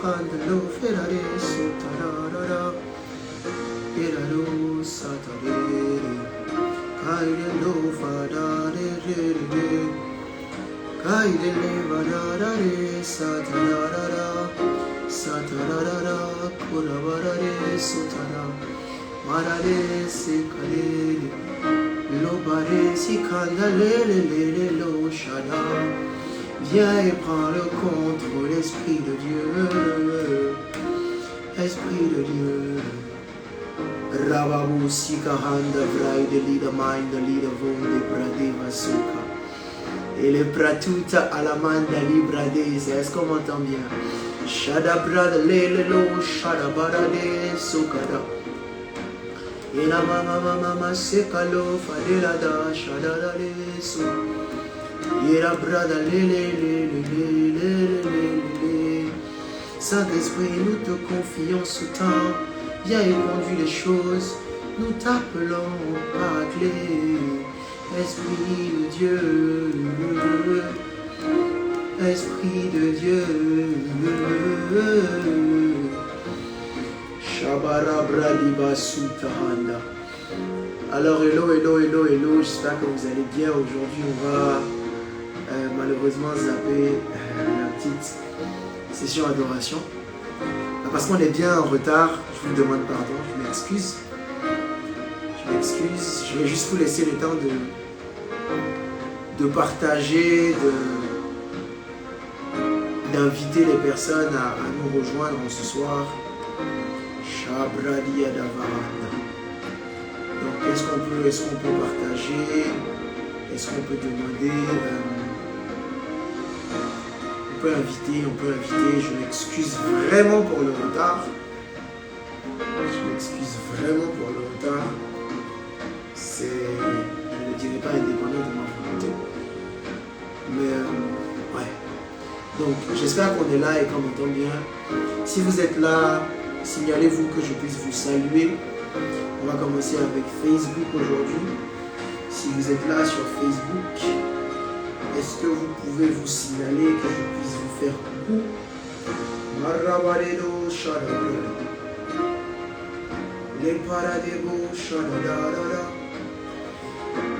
handalo ferare sotarara. Iralo satare. Kaidelo fadare. Kaidele vadare satarara. Satarara kuravarare sotara. Marare sekale. Lobare sikandalele lo shada. Viens et prends le contrôle, Esprit de Dieu. Esprit de Dieu. Rababu sikahanda vrai de lida mind de lida vonde bradeva suka. Et le pratuta alamanda librade, est-ce qu'on m'entend bien? Shada brada lele lo shada barade sukada. Et la mama sekalo fadela da shada da su. Et la brada lele. Saint-Esprit, nous te confions ce temps. Viens et conduis les choses. Nous t'appelons Paraclet. Esprit de Dieu. Esprit de Dieu. Alors hello, j'espère que vous allez bien. Aujourd'hui on va malheureusement zapper la petite session adoration. Parce qu'on est bien en retard, je vous demande pardon, je m'excuse. Je vais juste vous laisser le temps de partager, d'inviter les personnes à nous rejoindre ce soir. Donc est-ce qu'on peut partager? Est-ce qu'on peut demander? On peut inviter. Je m'excuse vraiment pour le retard. Je ne dirais pas indépendant de ma volonté. Mais ouais. Donc j'espère qu'on est là et qu'on m'entend bien. Si vous êtes là, signalez-vous que je puisse vous saluer. On va commencer avec Facebook aujourd'hui. Si vous êtes là sur Facebook, est-ce que vous pouvez vous signaler que je puisse vous faire coucou? Marabaredo shadadara. Les paradebo shadadara.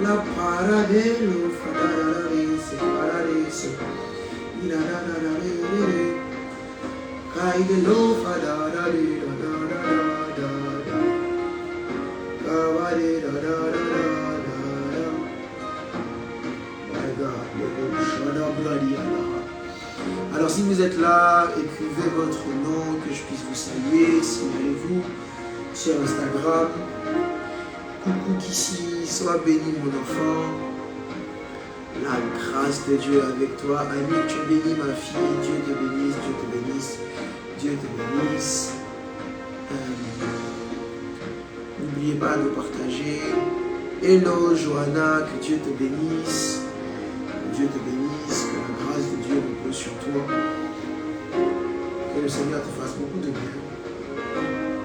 La paradelo fadadara. C'est paradiso. Inadadara. Kaidelo fadadara. Alors si vous êtes là, écrivez votre nom, que je puisse vous saluer, signalez-vous sur Instagram. Coucou Kissi, sois béni mon enfant. La grâce de Dieu avec toi. Annie, tu bénis ma fille, Dieu te bénisse, Dieu te bénisse, Dieu te bénisse. N'oubliez pas de partager. Hello Johanna, que Dieu te bénisse. Que Dieu te bénisse, que la grâce de Dieu repose sur toi. Que le Seigneur te fasse beaucoup de bien.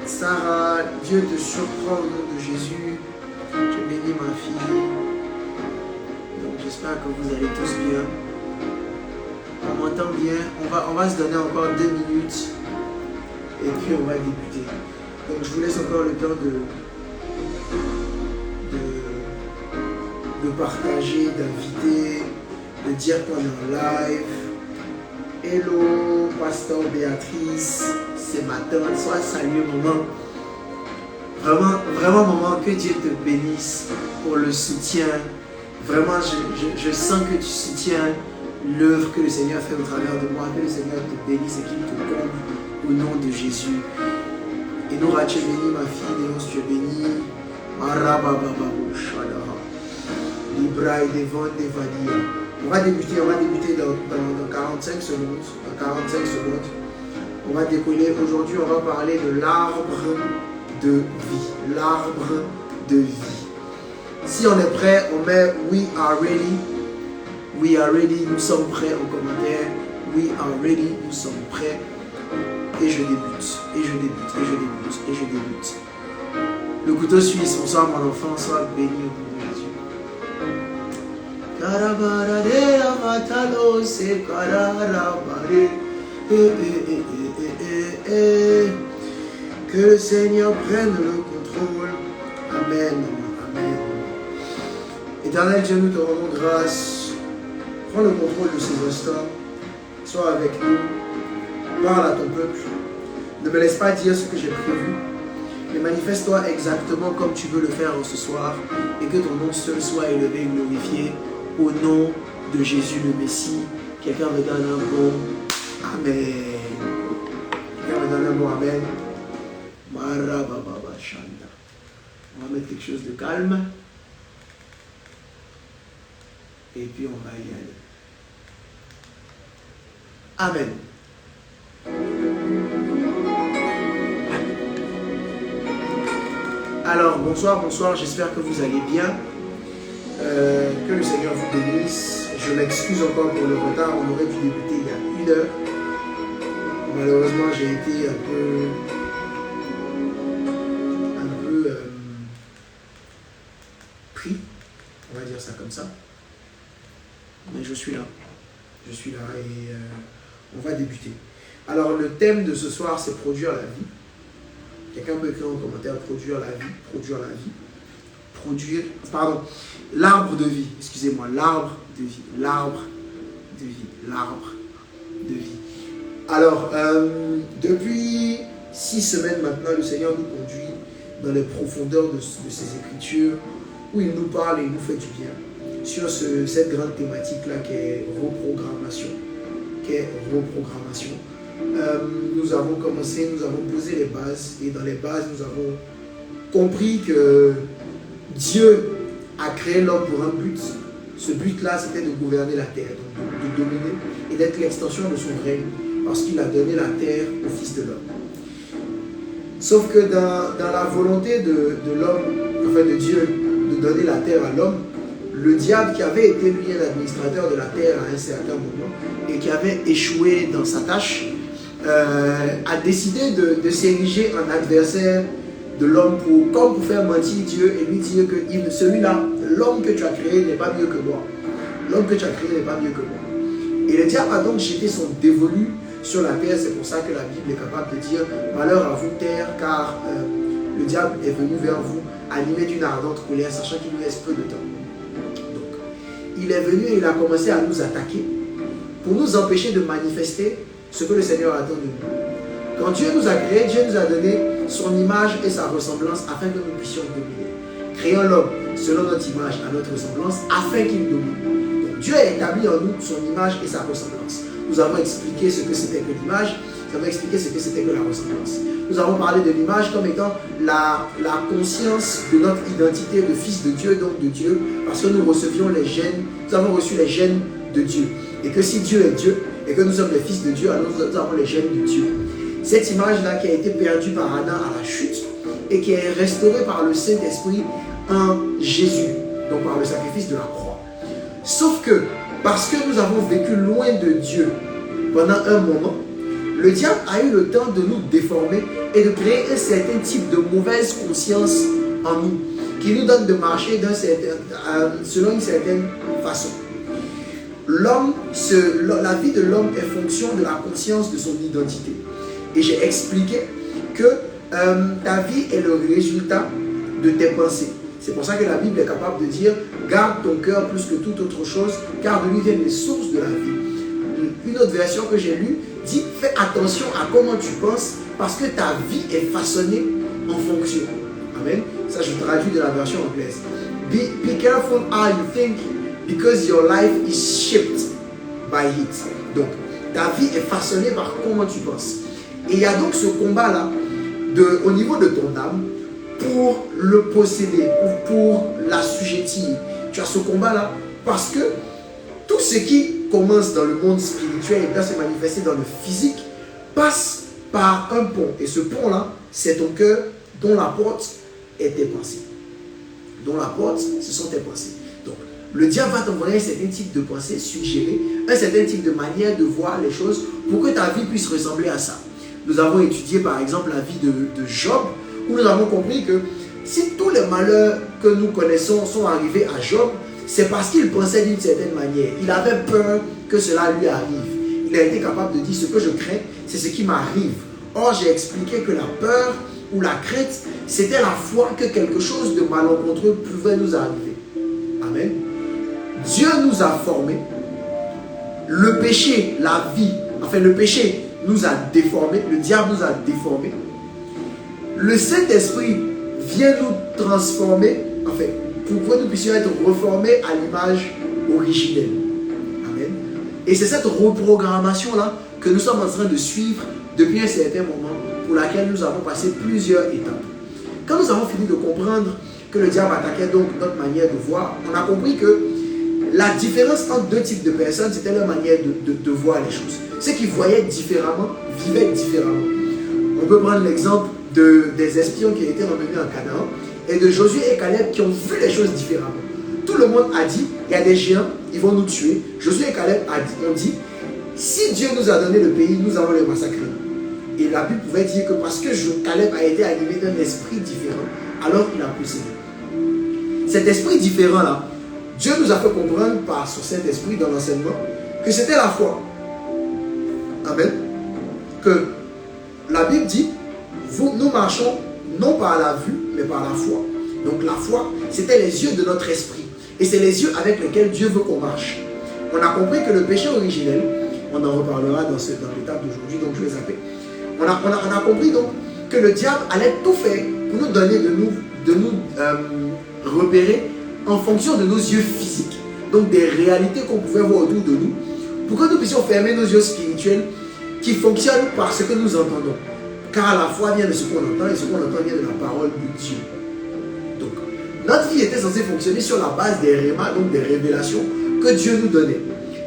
Sarah, Dieu te surprend au nom de Jésus. Je bénis ma fille. Donc j'espère que vous allez tous bien. On m'entend bien. On va se donner encore 2 minutes. Et puis on va débuter. Donc je vous laisse encore le temps de partager, d'inviter, de dire qu'on est en live. Hello, Pasteur Béatrice, c'est ma tante, sois salué maman. Vraiment maman, que Dieu te bénisse pour le soutien. Vraiment, je sens que tu soutiens l'œuvre que le Seigneur fait au travers de moi, que le Seigneur te bénisse et qu'il te comble au nom de Jésus. Et nous, tu es béni, ma fille, Léos, tu es béni. Libra et Devon, Devadia. On va débuter dans 45 secondes. Dans 45 secondes. On va décoller. Aujourd'hui, on va parler de l'arbre de vie. L'arbre de vie. Si on est prêt, on met We are ready. We are ready. Nous sommes prêts en commentaire. We are ready. Nous sommes prêts. Et je débute. Le couteau suisse. Bonsoir mon enfant. Sois béni au nom de Jésus. Karabarade amatalo se kararabare. Que le Seigneur prenne le contrôle. Amen. Amen. Éternel Dieu, nous te rendons grâce. Prends le contrôle de ces instants. Sois avec nous. Parle à ton peuple. Ne me laisse pas dire ce que j'ai prévu. Mais manifeste-toi exactement comme tu veux le faire ce soir. Et que ton nom seul soit élevé et glorifié. Au nom de Jésus le Messie. Quelqu'un me donne un bon Amen. Quelqu'un me donne un bon Amen. Marababa Shanda. On va mettre quelque chose de calme. Et puis on va y aller. Amen. Alors, bonsoir, j'espère que vous allez bien. Que le Seigneur vous bénisse. Je m'excuse encore pour le retard, on aurait dû débuter il y a 1 heure. Malheureusement, j'ai été un peu pris, on va dire ça comme ça. Mais je suis là et on va débuter. Alors, le thème de ce soir, c'est produire la vie. Quelqu'un peut écrire en commentaire produire la vie. L'arbre de vie, excusez-moi, l'arbre de vie. Alors, depuis 6 semaines maintenant, le Seigneur nous conduit dans les profondeurs de ces Écritures, où il nous parle et il nous fait du bien, sur cette grande thématique-là qui est reprogrammation. Nous avons commencé, nous avons posé les bases, et dans les bases, nous avons compris que Dieu a créé l'homme pour un but. Ce but-là, c'était de gouverner la terre, donc de dominer et d'être l'extension de son règne, parce qu'il a donné la terre au Fils de l'homme. Sauf que dans la volonté de l'homme, enfin de Dieu, de donner la terre à l'homme, le diable, qui avait été lui l'administrateur de la terre à un certain moment et qui avait échoué dans sa tâche, a décidé de s'ériger en adversaire de l'homme pour faire mentir Dieu et lui dire que celui-là, l'homme que tu as créé n'est pas mieux que moi. L'homme que tu as créé n'est pas mieux que moi. Et le diable a donc jeté son dévolu sur la terre. C'est pour ça que la Bible est capable de dire malheur à vous terre, car le diable est venu vers vous animé d'une ardente colère, sachant qu'il nous reste peu de temps. Donc, il est venu et il a commencé à nous attaquer pour nous empêcher de manifester ce que le Seigneur attend de nous. Quand Dieu nous a créés, Dieu nous a donné son image et sa ressemblance afin que nous puissions dominer. Créons l'homme selon notre image, à notre ressemblance, afin qu'il domine. Donc, Dieu a établi en nous son image et sa ressemblance. Nous avons expliqué ce que c'était que l'image, nous avons expliqué ce que c'était que la ressemblance. Nous avons parlé de l'image comme étant la conscience de notre identité de fils de Dieu, donc de Dieu, parce que nous recevions les gènes, nous avons reçu les gènes de Dieu. Et que si Dieu est Dieu, et que nous sommes les fils de Dieu, alors nous avons les gènes de Dieu. Cette image-là qui a été perdue par Adam à la chute et qui est restaurée par le Saint-Esprit en Jésus, donc par le sacrifice de la croix. Sauf que, parce que nous avons vécu loin de Dieu pendant un moment, le diable a eu le temps de nous déformer et de créer un certain type de mauvaise conscience en nous, qui nous donne de marcher selon une certaine façon. La vie de l'homme est fonction de la conscience de son identité. Et j'ai expliqué que ta vie est le résultat de tes pensées. C'est pour ça que la Bible est capable de dire « Garde ton cœur plus que toute autre chose, car de lui viennent les sources de la vie. » Une autre version que j'ai lue dit « Fais attention à comment tu penses, parce que ta vie est façonnée en fonction. » Amen. Ça, je traduis de la version anglaise. Be careful how you think, because your life is shaped by it. Donc, ta vie est façonnée par comment tu penses. Et il y a donc ce combat-là au niveau de ton âme pour le posséder ou pour l'assujettir. Tu as ce combat-là parce que tout ce qui commence dans le monde spirituel et doit se manifester dans le physique passe par un pont. Et ce pont-là, c'est ton cœur dont la porte est tes pensées. Dont la porte, ce sont tes pensées. Donc, le diable va t'envoyer un certain type de pensée suggérée, un certain type de manière de voir les choses pour que ta vie puisse ressembler à ça. Nous avons étudié par exemple la vie de Job, où nous avons compris que si tous les malheurs que nous connaissons sont arrivés à Job, c'est parce qu'il pensait d'une certaine manière. Il avait peur que cela lui arrive. Il a été capable de dire ce que je crains, c'est ce qui m'arrive. Or, j'ai expliqué que la peur ou la crainte, c'était la foi que quelque chose de malencontreux pouvait nous arriver. Amen. Dieu nous a formés. Le péché, la vie, enfin le péché nous a déformés, le diable nous a déformés. Le Saint-Esprit vient nous transformer, enfin, pour que nous puissions être reformés à l'image originelle. Amen. Et c'est cette reprogrammation-là que nous sommes en train de suivre depuis un certain moment, pour laquelle nous avons passé plusieurs étapes. Quand nous avons fini de comprendre que le diable attaquait donc notre manière de voir, on a compris que la différence entre deux types de personnes, c'était leur manière de voir les choses. Ceux qui voyaient différemment, vivaient différemment. On peut prendre l'exemple des espions qui étaient revenus en Canaan et de Josué et Caleb qui ont vu les choses différemment. Tout le monde a dit, il y a des géants, ils vont nous tuer. Josué et Caleb ont dit, si Dieu nous a donné le pays, nous allons les massacrer. Et la Bible pouvait dire que parce que Caleb a été animé d'un esprit différent, alors il a possédé. Cet esprit différent-là, Dieu nous a fait comprendre par son Saint-Esprit dans l'enseignement que c'était la foi. Amen. Que la Bible dit, nous marchons non par la vue, mais par la foi. Donc la foi, c'était les yeux de notre esprit. Et c'est les yeux avec lesquels Dieu veut qu'on marche. On a compris que le péché originel, on en reparlera dans l'étape d'aujourd'hui, donc je vais zapper. On a compris donc que le diable allait tout faire pour nous donner de nous repérer en fonction de nos yeux physiques. Donc des réalités qu'on pouvait voir autour de nous, pour que nous puissions fermer nos yeux spirituels qui fonctionnent par ce que nous entendons. Car la foi vient de ce qu'on entend et ce qu'on entend vient de la parole de Dieu. Donc notre vie était censée fonctionner sur la base des rémas, donc des révélations que Dieu nous donnait.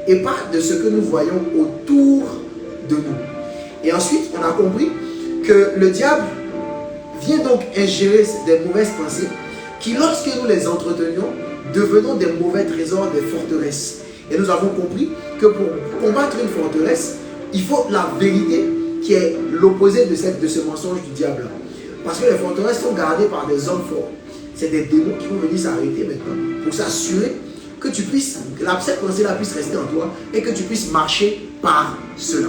Et pas de ce que nous voyons autour de nous. Et ensuite, on a compris que le diable vient donc ingérer des mauvaises pensées qui, lorsque nous les entretenions, devenons des mauvais trésors, des forteresses. Et nous avons compris que pour combattre une forteresse, il faut la vérité qui est l'opposé de ce mensonge du diable. Parce que les forteresses sont gardées par des hommes forts. C'est des démons qui vont venir s'arrêter maintenant pour s'assurer que tu puisses, cette pensée-là puisse rester en toi et que tu puisses marcher par cela.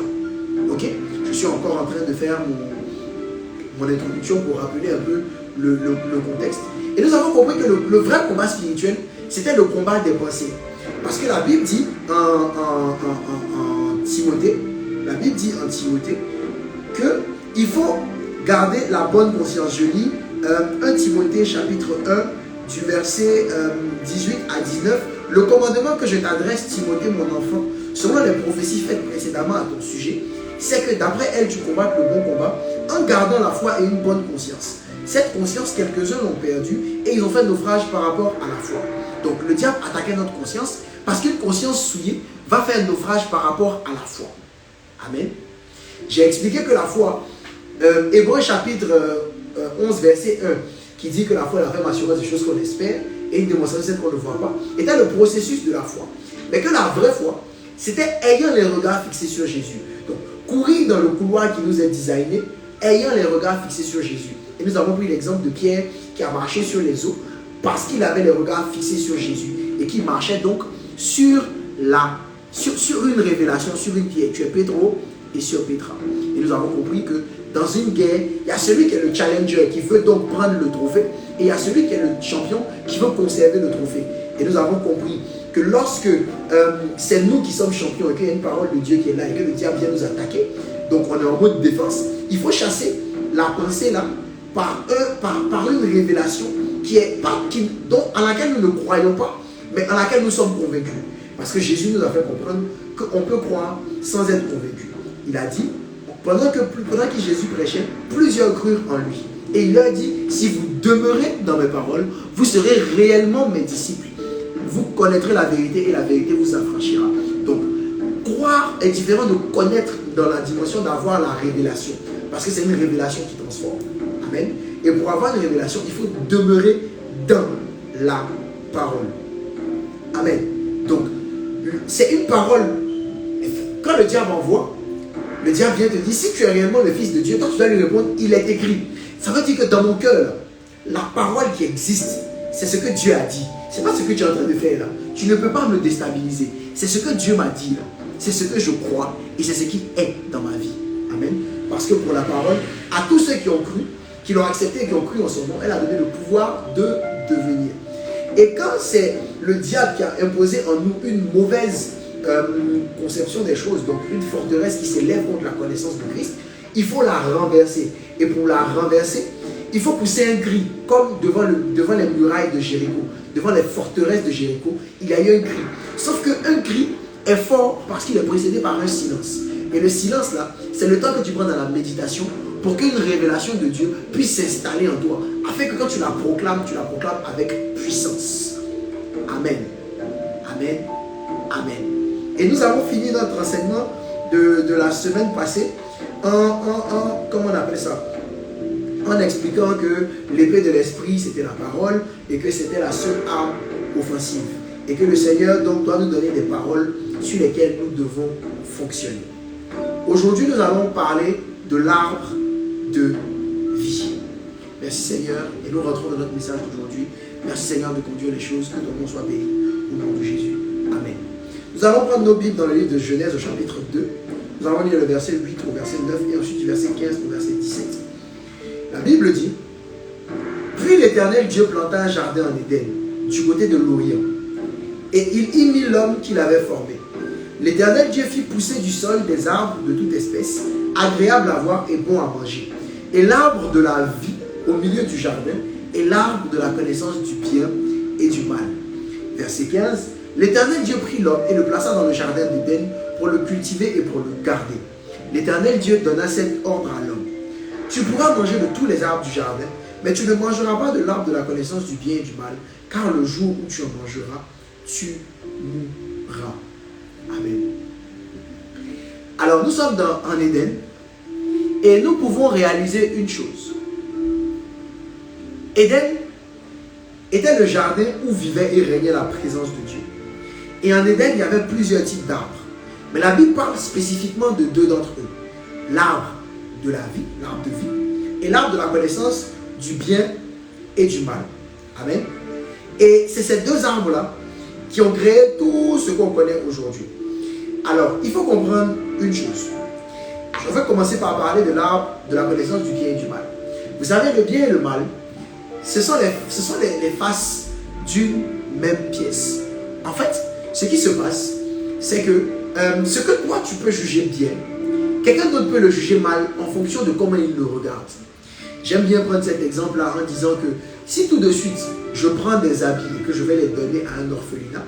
Ok? Je suis encore en train de faire mon introduction pour rappeler un peu le contexte. Et nous avons compris que le vrai combat spirituel, c'était le combat des pensées. Parce que la Bible dit en Timothée, qu'il faut garder la bonne conscience. Je lis 1 Timothée chapitre 1 du verset 18 à 19. Le commandement que je t'adresse, Timothée, mon enfant, selon les prophéties faites précédemment à ton sujet, c'est que d'après elle, tu combattes le bon combat en gardant la foi et une bonne conscience. Cette conscience, quelques-uns l'ont perdue et ils ont fait naufrage par rapport à la foi. Donc le diable attaquait notre conscience parce qu'une conscience souillée va faire naufrage par rapport à la foi. Amen. J'ai expliqué que la foi, Hébreux chapitre 11 verset 1, qui dit que la foi est la ferme assurance des choses qu'on espère et une démonstration qu'on ne voit pas, était le processus de la foi. Mais que la vraie foi, c'était ayant les regards fixés sur Jésus. Donc, courir dans le couloir qui nous est designé, ayant les regards fixés sur Jésus. Et nous avons pris l'exemple de Pierre qui a marché sur les eaux parce qu'il avait les regards fixés sur Jésus et qui marchait donc sur une révélation, sur une pierre. Tu es Pétro et sur Pétra. Et nous avons compris que dans une guerre, il y a celui qui est le challenger qui veut donc prendre le trophée et il y a celui qui est le champion qui veut conserver le trophée. Et nous avons compris que lorsque c'est nous qui sommes champions et qu'il y a une parole de Dieu qui est là et que le diable vient nous attaquer, donc on est en mode défense, il faut chasser la pensée là par une révélation à laquelle nous ne croyons pas, mais à laquelle nous sommes convaincus. Parce que Jésus nous a fait comprendre qu'on peut croire sans être convaincu. Il a dit, pendant que Jésus prêchait, plusieurs crurent en lui. Et il leur dit, si vous demeurez dans mes paroles, vous serez réellement mes disciples. Vous connaîtrez la vérité et la vérité vous affranchira. Donc, croire est différent de connaître dans la dimension d'avoir la révélation. Parce que c'est une révélation qui transforme. Amen. Et pour avoir une révélation, il faut demeurer dans la parole. Amen. Donc, c'est une parole. Quand le diable envoie, le diable vient te dire, si tu es réellement le Fils de Dieu, toi tu dois lui répondre, il est écrit. Ça veut dire que dans mon cœur, la parole qui existe, c'est ce que Dieu a dit. Ce n'est pas ce que tu es en train de faire là. Tu ne peux pas me déstabiliser. C'est ce que Dieu m'a dit là. C'est ce que je crois et c'est ce qui est dans ma vie. Amen. parce que pour la parole, à tous ceux qui ont cru, qui l'ont accepté et qui ont cru en son nom, elle a donné le pouvoir de devenir. Et quand c'est le diable qui a imposé en nous une mauvaise conception des choses, donc une forteresse qui s'élève contre la connaissance de Christ, il faut la renverser. Et pour la renverser, il faut pousser un cri, comme devant les murailles de Jéricho, devant les forteresses de Jéricho, il y a eu un cri. Sauf qu'un cri est fort parce qu'il est précédé par un silence. Et le silence là, c'est le temps que tu prends dans la méditation pour qu'une révélation de Dieu puisse s'installer en toi, afin que quand tu la proclames avec puissance. Amen. Amen. Amen. Et nous avons fini notre enseignement de la semaine passée comment on appelle ça? En expliquant que l'épée de l'esprit c'était la parole et que c'était la seule arme offensive. Et que le Seigneur donc doit nous donner des paroles sur lesquelles nous devons fonctionner. Aujourd'hui, nous allons parler de l'arbre de vie. Merci Seigneur, et nous rentrons dans notre message d'aujourd'hui. Merci Seigneur de conduire les choses, que ton nom soit béni au nom de Jésus. Amen. Nous allons prendre nos Bibles dans le livre de Genèse au chapitre 2. Nous allons lire le verset 8 au verset 9 et ensuite du verset 15 au verset 17. La Bible dit: Puis l'Éternel Dieu planta un jardin en Éden, du côté de l'Orient, et il y mit l'homme qu'il avait formé. L'Éternel Dieu fit pousser du sol des arbres de toute espèce, agréables à voir et bons à manger, et l'arbre de la vie au milieu du jardin, et l'arbre de la connaissance du bien et du mal. Verset 15. L'Éternel Dieu prit l'homme et le plaça dans le jardin d'Éden pour le cultiver et pour le garder. L'Éternel Dieu donna cet ordre à l'homme: Tu pourras manger de tous les arbres du jardin, mais tu ne mangeras pas de l'arbre de la connaissance du bien et du mal, car le jour où tu en mangeras, tu mourras. Amen. Alors nous sommes en Éden et nous pouvons réaliser une chose. Éden était le jardin où vivait et régnait la présence de Dieu. Et en Éden, il y avait plusieurs types d'arbres. Mais la Bible parle spécifiquement de deux d'entre eux. L'arbre de la vie, l'arbre de vie, et l'arbre de la connaissance du bien et du mal. Amen. Et c'est ces deux arbres-là qui ont créé tout ce qu'on connaît aujourd'hui. Alors, il faut comprendre une chose. Je vais commencer par parler de l'arbre de la connaissance du bien et du mal. Vous savez, le bien et le mal, ce sont les faces d'une même pièce. En fait, ce qui se passe, c'est que ce que toi tu peux juger bien, quelqu'un d'autre peut le juger mal en fonction de comment il le regarde. J'aime bien prendre cet exemple-là en disant que si tout de suite je prends des habits et que je vais les donner à un orphelinat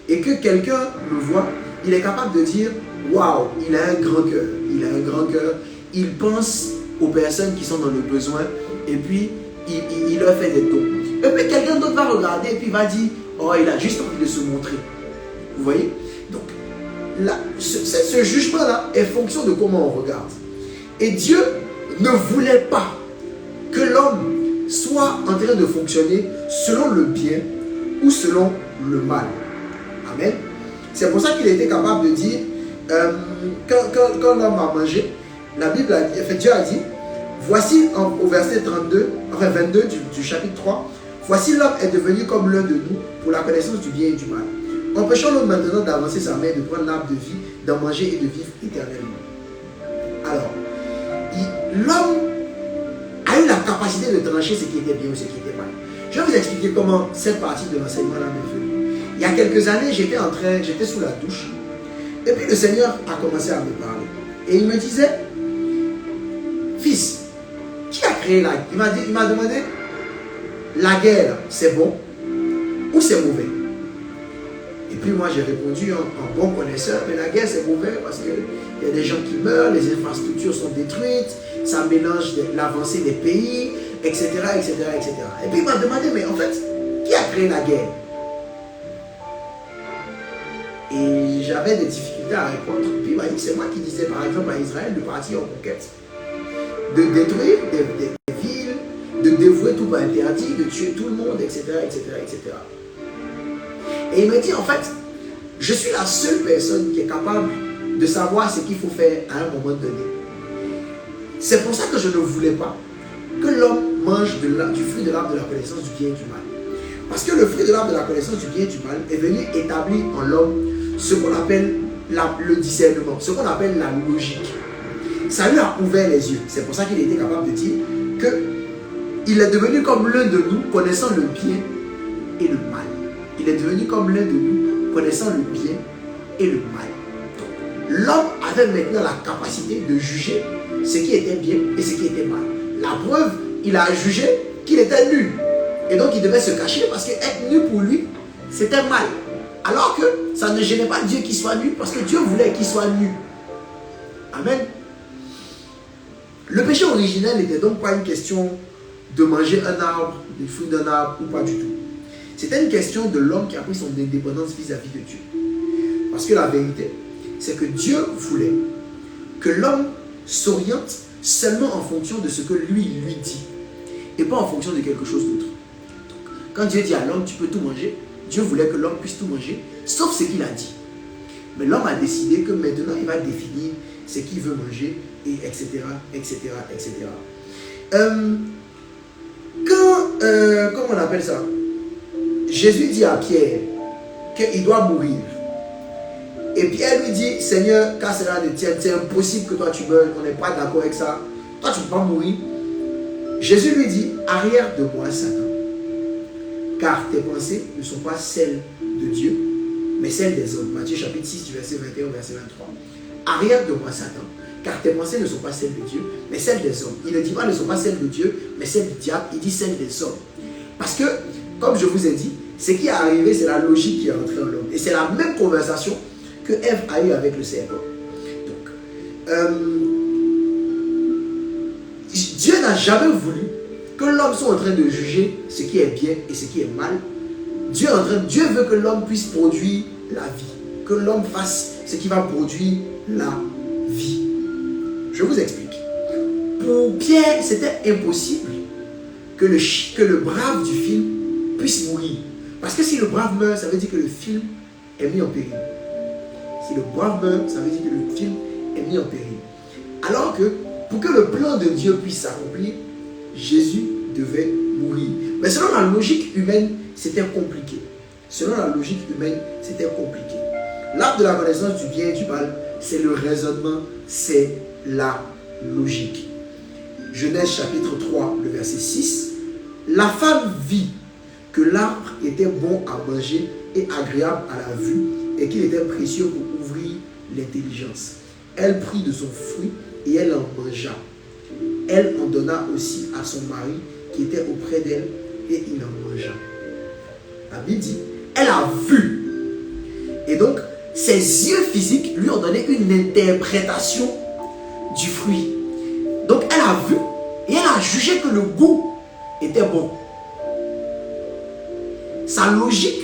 et que quelqu'un me voit, il est capable de dire: waouh, il a un grand cœur, il a un grand cœur, il pense aux personnes qui sont dans le besoin et puis il leur fait des dons. Et puis quelqu'un d'autre va regarder et puis va dire: oh, il a juste envie de se montrer. Vous voyez? Donc, ce jugement-là est fonction de comment on regarde. Et Dieu ne voulait pas que l'homme soit en train de fonctionner selon le bien ou selon le mal. Amen. C'est pour ça qu'il était capable de dire, quand l'homme a mangé, la Bible a dit, en fait, Dieu a dit, voici au verset 22 du chapitre 3, voici l'homme est devenu comme l'un de nous pour la connaissance du bien et du mal. Empêchons l'homme maintenant d'avancer sa main, de prendre l'arbre de vie, d'en manger et de vivre éternellement. Alors, l'homme a eu la capacité de trancher ce qui était bien ou ce qui était mal. Je vais vous expliquer comment cette partie de l'enseignement-là m'est venue. Il y a quelques années, j'étais sous la douche, et puis le Seigneur a commencé à me parler. Et il me disait: fils, qui a créé la guerre? Il m'a demandé: la guerre, c'est bon ou c'est mauvais? Et puis moi j'ai répondu en bon connaisseur: mais la guerre c'est mauvais parce qu'il y a des gens qui meurent, les infrastructures sont détruites, ça mélange l'avancée des pays, etc., etc., etc. Et puis il m'a demandé: mais en fait, qui a créé la guerre? Et j'avais des difficultés à répondre. Puis il m'a dit que c'est moi qui disais par exemple à Israël de partir en conquête, de détruire des villes, de dévouer tout interdit, de tuer tout le monde, etc., etc., etc. Et il me dit: en fait, je suis la seule personne qui est capable de savoir ce qu'il faut faire à un moment donné. C'est pour ça que je ne voulais pas que l'homme mange du fruit de l'arbre de la connaissance du bien et du mal. Parce que le fruit de l'arbre de la connaissance du bien et du mal est venu établir en l'homme ce qu'on appelle le discernement, ce qu'on appelle la logique. ça lui a ouvert les yeux. C'est pour ça qu'il était capable de dire qu'il est devenu comme l'un de nous, connaissant le bien et le mal. Il est devenu comme l'un de nous, connaissant le bien et le mal. L'homme avait maintenant la capacité de juger ce qui était bien et ce qui était mal. La preuve, il a jugé qu'il était nu. Et donc il devait se cacher parce qu'être nu pour lui, c'était mal. Alors que ça ne gênait pas Dieu qu'il soit nu parce que Dieu voulait qu'il soit nu. Amen. Le péché originel n'était donc pas une question de manger un arbre, des fruits d'un arbre ou pas du tout. C'était une question de l'homme qui a pris son indépendance vis-à-vis de Dieu. Parce que la vérité, c'est que Dieu voulait que l'homme s'oriente seulement en fonction de ce que lui dit et pas en fonction de quelque chose d'autre. Quand Dieu dit à l'homme, tu peux tout manger, Dieu voulait que l'homme puisse tout manger, sauf ce qu'il a dit. Mais l'homme a décidé que maintenant, il va définir ce qu'il veut manger, et etc., etc., etc. Comment on appelle ça? Jésus dit à Pierre qu'il doit mourir. Et Pierre lui dit, Seigneur, car cela ne tient, c'est impossible que toi tu meurs, on n'est pas d'accord avec ça. Toi tu ne peux pas mourir. Jésus lui dit, arrière de moi, Satan. Car tes pensées ne sont pas celles de Dieu, mais celles des hommes. Matthieu chapitre 6, du verset 21 au verset 23. Arrière de moi, Satan. Car tes pensées ne sont pas celles de Dieu, mais celles des hommes. Il ne dit pas ne sont pas celles de Dieu, mais celles du diable. Il dit celles des hommes. Parce que, comme je vous ai dit, ce qui est arrivé, c'est la logique qui est entrée en l'homme. Et c'est la même conversation que Ève a eu avec le serpent. Donc, Dieu n'a jamais voulu que l'homme soit en train de juger ce qui est bien et ce qui est mal. Dieu veut que l'homme puisse produire la vie. Que l'homme fasse ce qui va produire la vie. Je vous explique. Pour Pierre, c'était impossible que le brave du film puisse mourir. Parce que si le brave meurt, ça veut dire que le film est mis en péril. Si le brave meurt, ça veut dire que le film est mis en péril. Alors que, pour que le plan de Dieu puisse s'accomplir, Jésus devait mourir. Mais selon la logique humaine, c'était compliqué. Selon la logique humaine, c'était compliqué. L'arbre de la connaissance du bien et du mal, c'est le raisonnement, c'est la logique. Genèse chapitre 3, le verset 6. La femme vit que l'arbre était bon à manger et agréable à la vue et qu'il était précieux pour ouvrir l'intelligence. Elle prit de son fruit et elle en mangea. Elle en donna aussi à son mari qui était auprès d'elle et il en mangea. La Bible dit, elle a vu. Et donc, ses yeux physiques lui ont donné une interprétation du fruit. Donc, elle a vu et elle a jugé que le goût était bon. Sa logique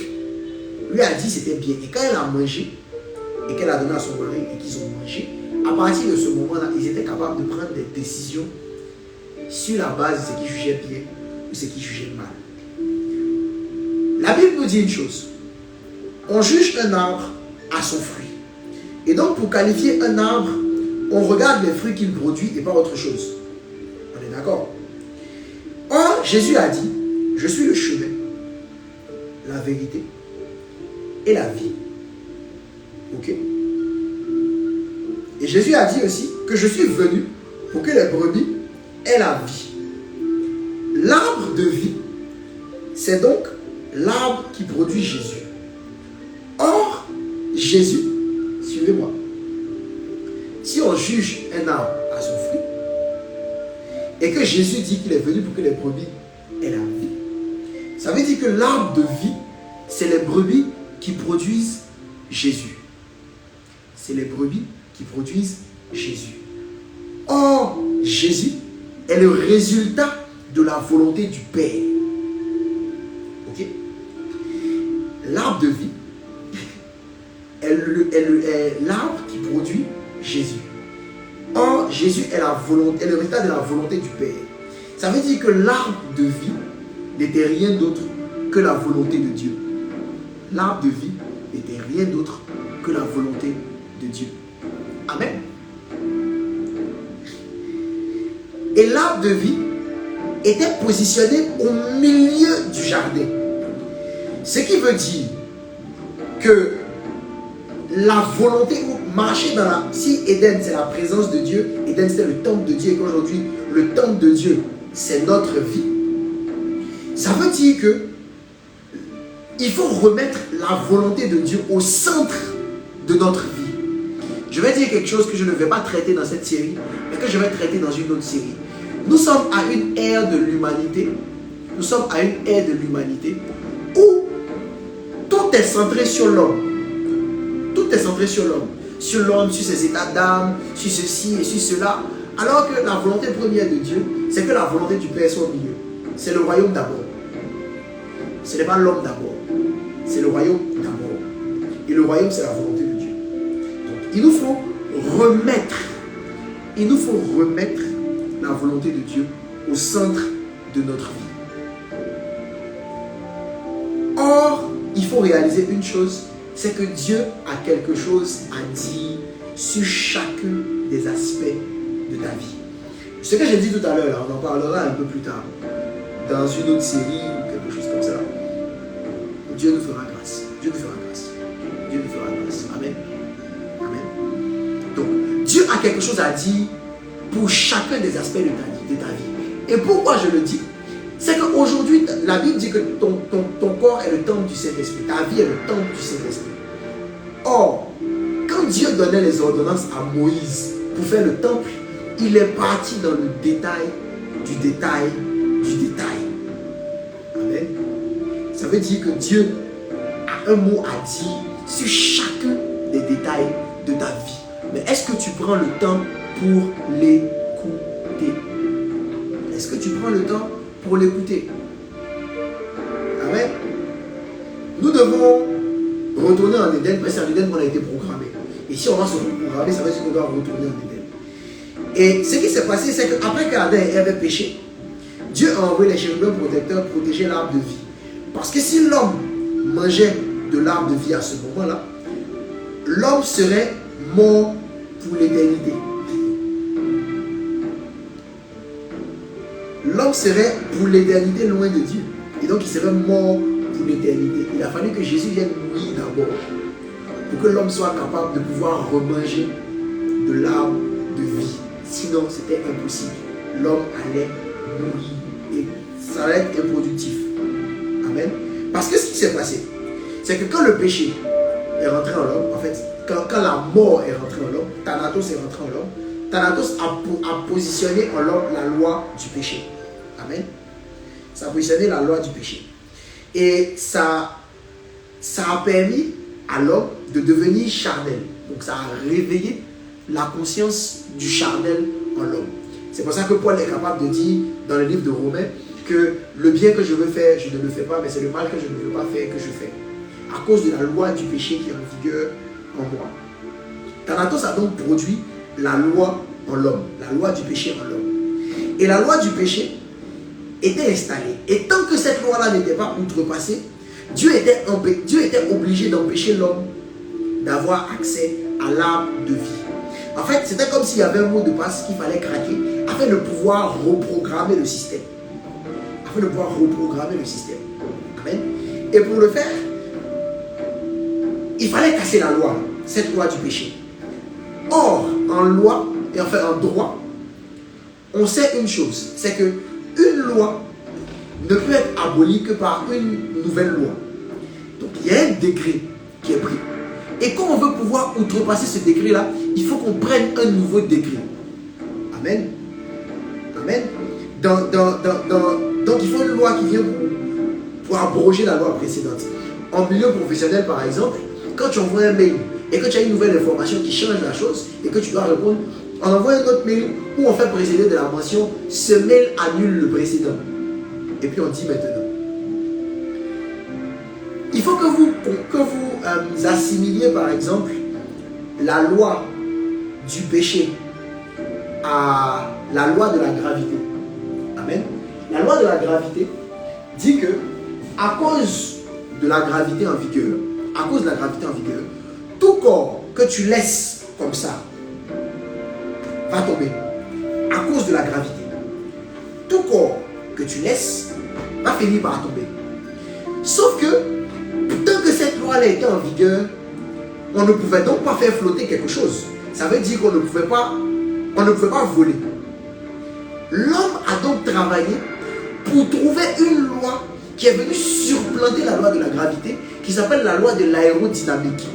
lui a dit c'était bien. Et quand elle a mangé et qu'elle a donné à son mari et qu'ils ont mangé, à partir de ce moment-là, ils étaient capables de prendre des décisions sur la base de ce qu'ils jugeaient bien ou ce qu'ils jugeaient mal. La Bible nous dit une chose. On juge un arbre à son fruit. Et donc, pour qualifier un arbre, on regarde les fruits qu'il produit et pas autre chose. On est d'accord? Or, Jésus a dit, je suis le chemin, la vérité et la vie. Ok? Et Jésus a dit aussi que je suis venu pour que les brebis aient la vie. L'arbre de vie, c'est donc l'arbre qui produit Jésus. Or, Jésus, suivez-moi, si on juge un arbre à son fruit, et que Jésus dit qu'il est venu pour que les brebis aient la vie, ça veut dire que l'arbre de vie, c'est les brebis qui produisent Jésus. C'est les brebis qui produisent Jésus. Or, Jésus est le résultat de la volonté du Père. Ok? L'arbre de vie est l'arbre qui produit Jésus. Or, Jésus est le résultat de la volonté du Père. Ça veut dire que l'arbre de vie n'était rien d'autre que la volonté de Dieu. L'arbre de vie n'était rien d'autre que la volonté de Dieu. Amen. Et l'arbre de vie était positionné au milieu du jardin. Ce qui veut dire que la volonté, ou marcher dans la... Si Éden, c'est la présence de Dieu, Éden, c'est le temple de Dieu, et qu'aujourd'hui, le temple de Dieu, c'est notre vie, ça veut dire que il faut remettre la volonté de Dieu au centre de notre vie. Je vais dire quelque chose que je ne vais pas traiter dans cette série, mais que je vais traiter dans une autre série. Nous sommes à une ère de l'humanité. Nous sommes à une ère de l'humanité où tout est centré sur l'homme. Tout est centré sur l'homme. Sur l'homme, sur ses états d'âme, sur ceci et sur cela. Alors que la volonté première de Dieu, c'est que la volonté du Père soit au milieu. C'est le royaume d'abord. Ce n'est pas l'homme d'abord. C'est le royaume d'abord. Et le royaume, c'est la volonté de Dieu. Donc, il nous faut remettre la volonté de Dieu au centre de notre vie. Or, il faut réaliser une chose, c'est que Dieu a quelque chose à dire sur chacun des aspects de ta vie. Ce que j'ai dit tout à l'heure, on en parlera un peu plus tard, dans une autre série ou quelque chose comme ça. Dieu nous fera grâce. Dieu nous fera grâce. Dieu nous fera grâce. Amen. Amen. Donc, Dieu a quelque chose à dire pour chacun des aspects de ta vie. Et pourquoi je le dis? C'est qu'aujourd'hui, la Bible dit que ton corps est le temple du Saint-Esprit. Ta vie est le temple du Saint-Esprit. Or, quand Dieu donnait les ordonnances à Moïse pour faire le temple, il est parti dans le détail du détail du détail. Amen. Ça veut dire que Dieu a un mot à dire sur chacun des détails de ta vie. Mais est-ce que tu prends le temps pour l'écouter? Est-ce que tu prends le temps pour l'écouter? Amen. Nous devons retourner en Éden, mais c'est en Éden qu'on a été programmé. Et si on va se reprogrammer, ça veut dire qu'on doit retourner en Éden. Et ce qui s'est passé, c'est qu'après qu'Adam et Ève avaient péché, Dieu a envoyé les chérubins protecteurs protéger l'arbre de vie. Parce que si l'homme mangeait de l'arbre de vie à ce moment-là, l'homme serait mort pour l'éternité. L'homme serait pour l'éternité loin de Dieu. Et donc il serait mort pour l'éternité. Il a fallu que Jésus vienne mourir d'abord pour que l'homme soit capable de pouvoir remanger de l'arbre de vie. Sinon, c'était impossible. L'homme allait mourir et ça allait être improductif. Amen. Parce que ce qui s'est passé, c'est que quand le péché est rentré en l'homme, en fait, quand la mort est rentrée en l'homme, Thanatos est rentré en l'homme, Thanatos a positionné en l'homme la loi du péché. Amen. Ça a positionné la loi du péché. Et ça a permis à l'homme de devenir charnel. Donc ça a réveillé la conscience du charnel en l'homme. C'est pour ça que Paul est capable de dire dans le livre de Romains que le bien que je veux faire, je ne le fais pas, mais c'est le mal que je ne veux pas faire que je fais. À cause de la loi du péché qui est en vigueur en moi. Thanatos a donc produit la loi en l'homme, la loi du péché en l'homme. Et la loi du péché était installée. Et tant que cette loi-là n'était pas outrepassée, Dieu était obligé d'empêcher l'homme d'avoir accès à l'arbre de vie. En fait, c'était comme s'il y avait un mot de passe qu'il fallait craquer afin de pouvoir reprogrammer le système. Amen. Et pour le faire, il fallait casser la loi, cette loi du péché. Or, en loi, et enfin en droit, on sait une chose, c'est que une loi ne peut être abolie que par une nouvelle loi. Donc il y a un décret qui est pris. Et quand on veut pouvoir outrepasser ce décret-là, il faut qu'on prenne un nouveau décret. Amen. Amen. Donc il faut une loi qui vient pour abroger la loi précédente. En milieu professionnel, par exemple, quand tu envoies un mail et que tu as une nouvelle information qui change la chose et que tu dois répondre, on envoie un autre mail où on fait précéder de la mention « ce mail annule le précédent ». Et puis on dit maintenant. Il faut que vous assimiliez par exemple la loi du péché à la loi de la gravité. Amen. La loi de la gravité dit que à cause de la gravité en vigueur, tout corps que tu laisses comme ça va tomber à cause de la gravité. Tout corps que tu laisses va finir par tomber. Sauf que tant que cette loi-là était en vigueur, on ne pouvait donc pas faire flotter quelque chose. Ça veut dire qu'on ne pouvait pas voler. L'homme a donc travaillé pour trouver une loi qui est venue supplanter la loi de la gravité, qui s'appelle la loi de l'aérodynamique.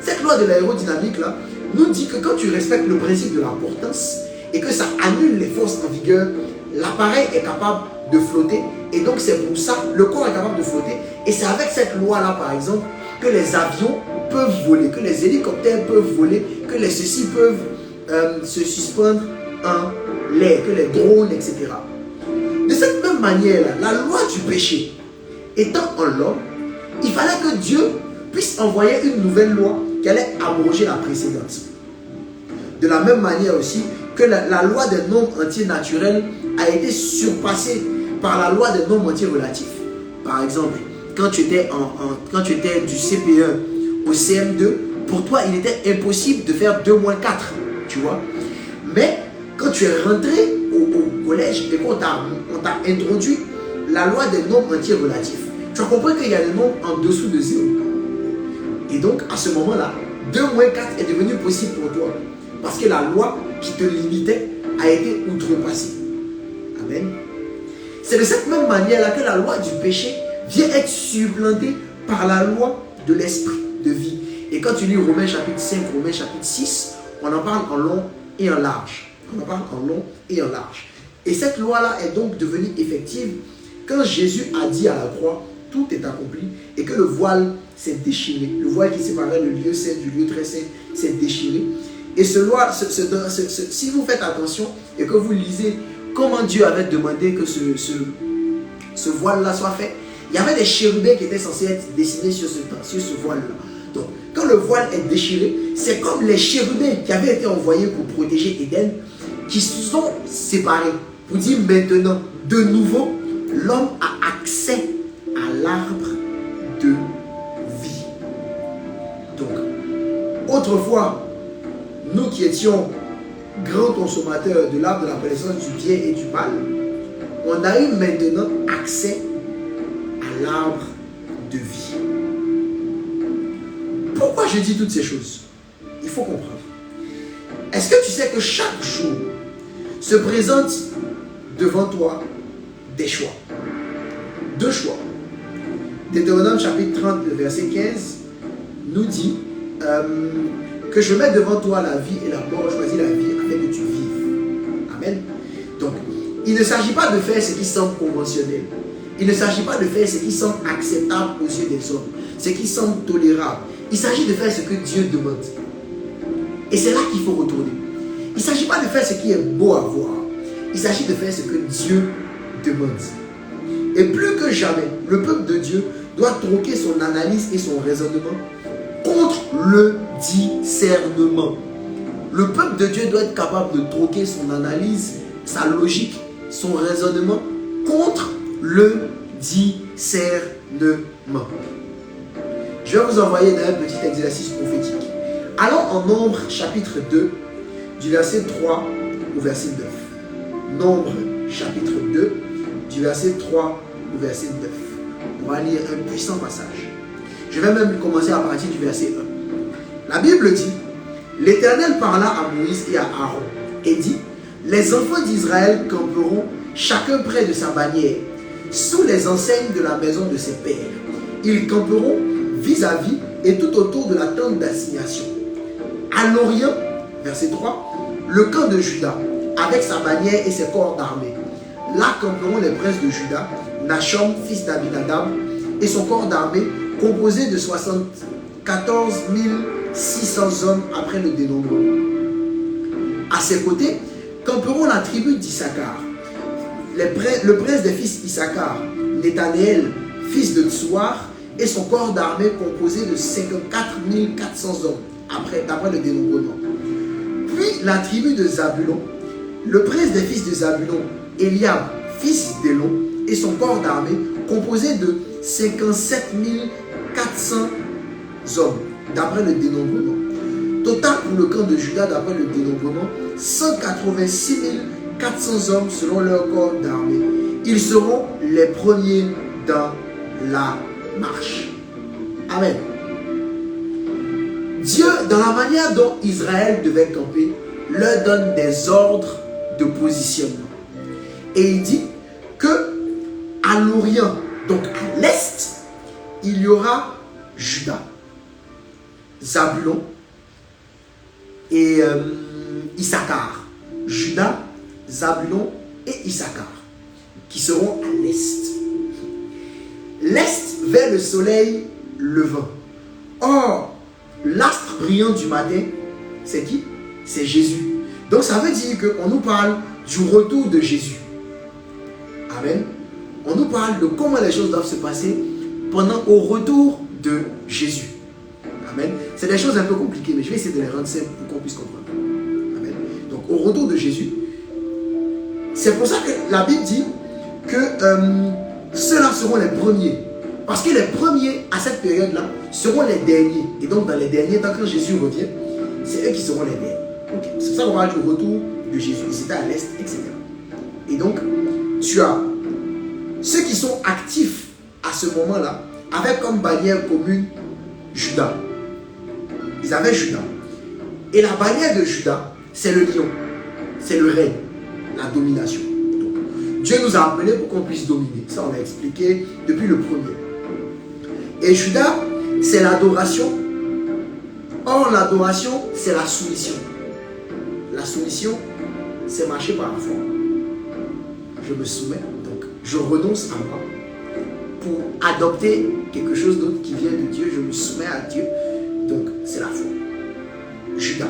Cette loi de l'aérodynamique là nous dit que quand tu respectes le principe de la portance et que ça annule les forces en vigueur, l'appareil est capable de flotter. Et donc c'est pour ça, le corps est capable de flotter. Et c'est avec cette loi là par exemple que les avions peuvent voler, que les hélicoptères peuvent voler, que les ceci peuvent se suspendre en l'air, que les drones, etc. De cette même manière, la loi du péché étant en l'homme, il fallait que Dieu puisse envoyer une nouvelle loi qui allait abroger la précédente. De la même manière aussi que la loi des nombres entiers naturels a été surpassée par la loi des nombres entiers relatifs. Par exemple, quand tu étais du CP1 au CM2, pour toi, il était impossible de faire 2 moins 4, tu vois. Mais quand tu es rentré au collège et qu'on t'a introduit la loi des nombres entiers relatifs, tu as compris qu'il y a des nombres en dessous de 0. Et donc, à ce moment-là, 2 moins 4 est devenu possible pour toi. Parce que la loi qui te limitait a été outrepassée. Amen. C'est de cette même manière-là que la loi du péché vient être supplantée par la loi de l'esprit de vie. Et quand tu lis Romains chapitre 5, Romains chapitre 6, on en parle en long et en large. On en parle en long et en large. Et cette loi-là est donc devenue effective quand Jésus a dit à la croix, tout est accompli, et que le voile s'est déchiré. Le voile qui séparait le lieu saint du lieu très saint s'est déchiré. Et si vous faites attention et que vous lisez comment Dieu avait demandé que ce voile-là soit fait, il y avait des chérubins qui étaient censés être dessinés sur ce voile-là. Donc, quand le voile est déchiré, c'est comme les chérubins qui avaient été envoyés pour protéger Éden, qui se sont séparés. Pour dire maintenant, de nouveau, l'homme a accès à l'arbre de vie. Donc, autrefois, nous qui étions grands consommateurs de l'arbre de la connaissance du bien et du mal, on a eu maintenant accès à l'arbre de vie. Pourquoi je dis toutes ces choses? Il faut comprendre. Est-ce que tu sais que chaque jour se présente devant toi des choix? 2 choix. Deutéronome chapitre 30, le verset 15 nous dit que je mets devant toi la vie et la mort, choisis la vie afin que tu vives. Amen. Donc, il ne s'agit pas de faire ce qui semble conventionnel. Il ne s'agit pas de faire ce qui semble acceptable aux yeux des hommes, ce qui semble tolérable. Il s'agit de faire ce que Dieu demande. Et c'est là qu'il faut retourner. Il ne s'agit pas de faire ce qui est beau à voir. Il s'agit de faire ce que Dieu demande. Et plus que jamais, le peuple de Dieu doit troquer son analyse et son raisonnement contre le discernement. Le peuple de Dieu doit être capable de troquer son analyse, sa logique, son raisonnement contre le discernement. Je vais vous envoyer dans un petit exercice prophétique. Allons en Nombre chapitre 2, du verset 3 au verset 9. Nombre chapitre 2, du verset 3 au verset 9. On va lire un puissant passage. Je vais même commencer à partir du verset 1. La Bible dit, l'Éternel parla à Moïse et à Aaron et dit, les enfants d'Israël camperont chacun près de sa bannière, sous les enseignes de la maison de ses pères. Ils camperont vis-à-vis et tout autour de la tente d'assignation. À l'Orient, verset 3, le camp de Juda, avec sa bannière et ses corps d'armée. Là camperont les princes de Juda, Nachom, fils d'Abinadab, et son corps d'armée, composé de 74 600 hommes après le dénombrement. À ses côtés, camperont la tribu d'Issachar. Le prince des fils d'Issachar, Nethanéel, fils de Tsuar, et son corps d'armée composé de 54 400 hommes d'après le dénombrement. Puis la tribu de Zabulon, le prince des fils de Zabulon, Eliab, fils d'Élon, et son corps d'armée composé de 57 400 hommes d'après le dénombrement. Total pour le camp de Juda d'après le dénombrement, 186 400 hommes selon leur corps d'armée. Ils seront les premiers dans la marche. Amen. Dieu, dans la manière dont Israël devait camper, leur donne des ordres de positionnement. Et il dit que à l'Orient, donc à l'Est, il y aura Juda, Zabulon et Issachar. Juda, Zabulon et Issachar, qui seront à l'Est. L'Est vers le soleil levant. Or, l'astre brillant du matin, c'est qui? C'est Jésus. Donc ça veut dire qu'on nous parle du retour de Jésus. Amen. On nous parle de comment les choses doivent se passer au retour de Jésus. Amen. C'est des choses un peu compliquées, mais je vais essayer de les rendre simples pour qu'on puisse comprendre. Amen. Donc au retour de Jésus, c'est pour ça que la Bible dit que ceux-là seront les premiers. Parce que les premiers à cette période-là seront les derniers. Et donc dans les derniers, quand Jésus revient, c'est eux qui seront les derniers. Okay. C'est pour ça qu'on parle du retour de Jésus. Ils étaient à l'Est, etc. Et donc, tu as ceux qui sont actifs à ce moment-là, avec comme bannière commune Juda. Ils avaient Juda. Et la bannière de Juda, c'est le lion. C'est le règne, la domination. Donc, Dieu nous a appelés pour qu'on puisse dominer. Ça, on l'a expliqué depuis le premier. Et Juda, c'est l'adoration. Or, l'adoration, c'est la soumission. La soumission, c'est marcher par la foi. Je me soumets, donc je renonce à moi pour adopter quelque chose d'autre qui vient de Dieu. Je me soumets à Dieu, donc c'est la foi. Juda.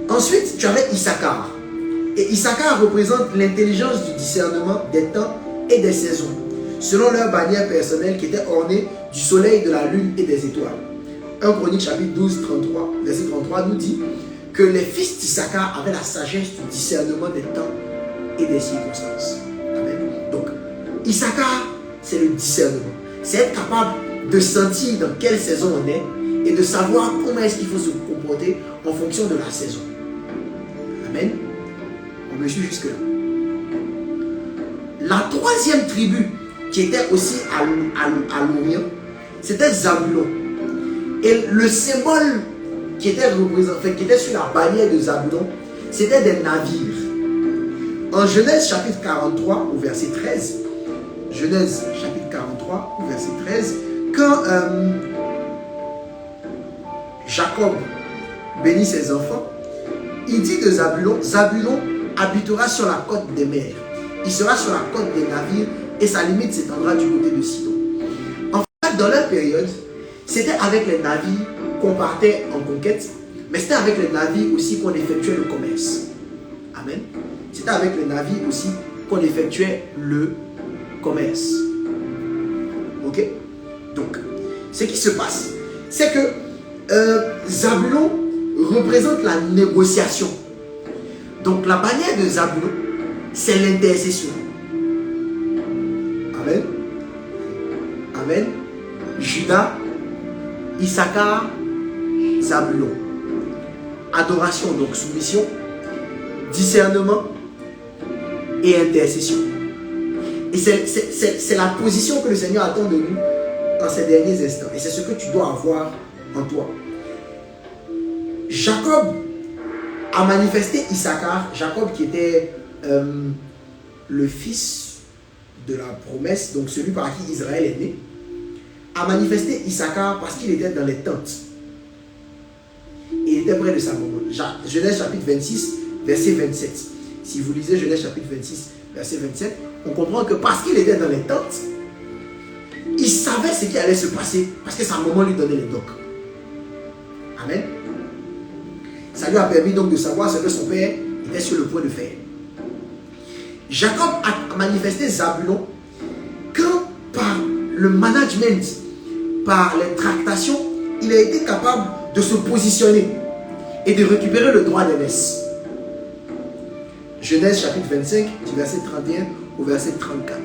Ensuite, tu avais Issachar. Et Issachar représente l'intelligence du discernement des temps et des saisons, selon leur bannière personnelle qui était ornée du soleil, de la lune et des étoiles. 1 Chronique chapitre 12, 33, verset 33 nous dit que les fils d'Issachar avaient la sagesse du discernement des temps et des circonstances. Amen. Donc, Issachar, c'est le discernement. C'est être capable de sentir dans quelle saison on est et de savoir comment est-ce qu'il faut se comporter en fonction de la saison. Amen. On me suit jusque-là. La troisième tribu qui était aussi à l'Orient, c'était Zabulon. Et le symbole qui était représenté, qui était sur la bannière de Zabulon, c'était des navires. En Genèse chapitre 43 au verset 13, Genèse chapitre 43 au verset 13, quand Jacob bénit ses enfants, il dit de Zabulon, Zabulon habitera sur la côte des mers. Il sera sur la côte des navires et sa limite s'étendra du côté de Sidon. En fait, dans leur période, c'était avec les navires qu'on partait en conquête, mais c'était avec les navires aussi qu'on effectuait le commerce. Amen. C'était avec les navires aussi qu'on effectuait le commerce. Ok? Donc, ce qui se passe, c'est que Zabulon représente la négociation. Donc, la bannière de Zabulon, c'est l'intercession. Amen. Amen. Juda, Issachar, Zabulon. Adoration, donc soumission, discernement et intercession. Et c'est la position que le Seigneur attend de nous dans ces derniers instants. Et c'est ce que tu dois avoir en toi. Jacob a manifesté Issachar, Jacob qui était le fils de la promesse, donc celui par qui Israël est né, a manifesté Issachar parce qu'il était dans les tentes. Il était près de sa maman. Genèse chapitre 26, verset 27. Si vous lisez Genèse chapitre 26, verset 27, on comprend que parce qu'il était dans les tentes, il savait ce qui allait se passer parce que sa maman lui donnait les docs. Amen. Ça lui a permis donc de savoir ce que son père était sur le point de faire. Jacob a manifesté Zabulon quand par le management, par les tractations, il a été capable de se positionner et de récupérer le droit d'aînesse. Genèse chapitre 25, du verset 31 au verset 34.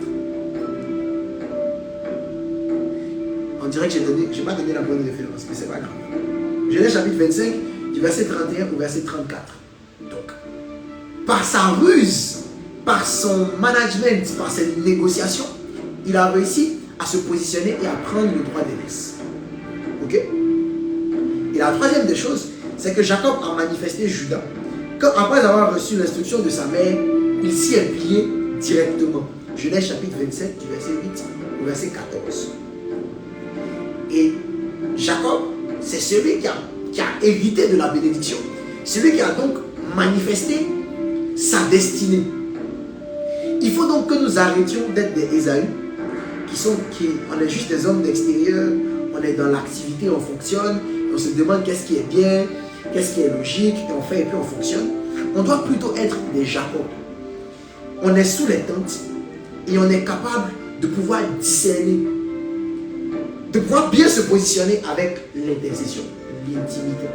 On dirait que je n'ai pas donné la bonne référence, mais c'est pas grave. Genèse chapitre 25, du verset 31 au verset 34. Donc, par sa ruse, par son management, par ses négociations, il a réussi à se positionner et à prendre le droit d'aînesse. Ok? Et la troisième des choses, c'est que Jacob a manifesté Juda. Quand après avoir reçu l'instruction de sa mère, il s'y est plié directement. Genèse chapitre 27, du verset 8 au verset 14. Et Jacob, c'est celui qui a hérité de la bénédiction. Celui qui a donc manifesté sa destinée. Il faut donc que nous arrêtions d'être des Ésaü, on est juste des hommes d'extérieur, on est dans l'activité, on fonctionne, on se demande qu'est-ce qui est bien, qu'est-ce qui est logique, et on fait et puis on fonctionne. On doit plutôt être des Jacob. On est sous les tentes et on est capable de pouvoir discerner, de pouvoir bien se positionner avec l'intercession, l'intimité,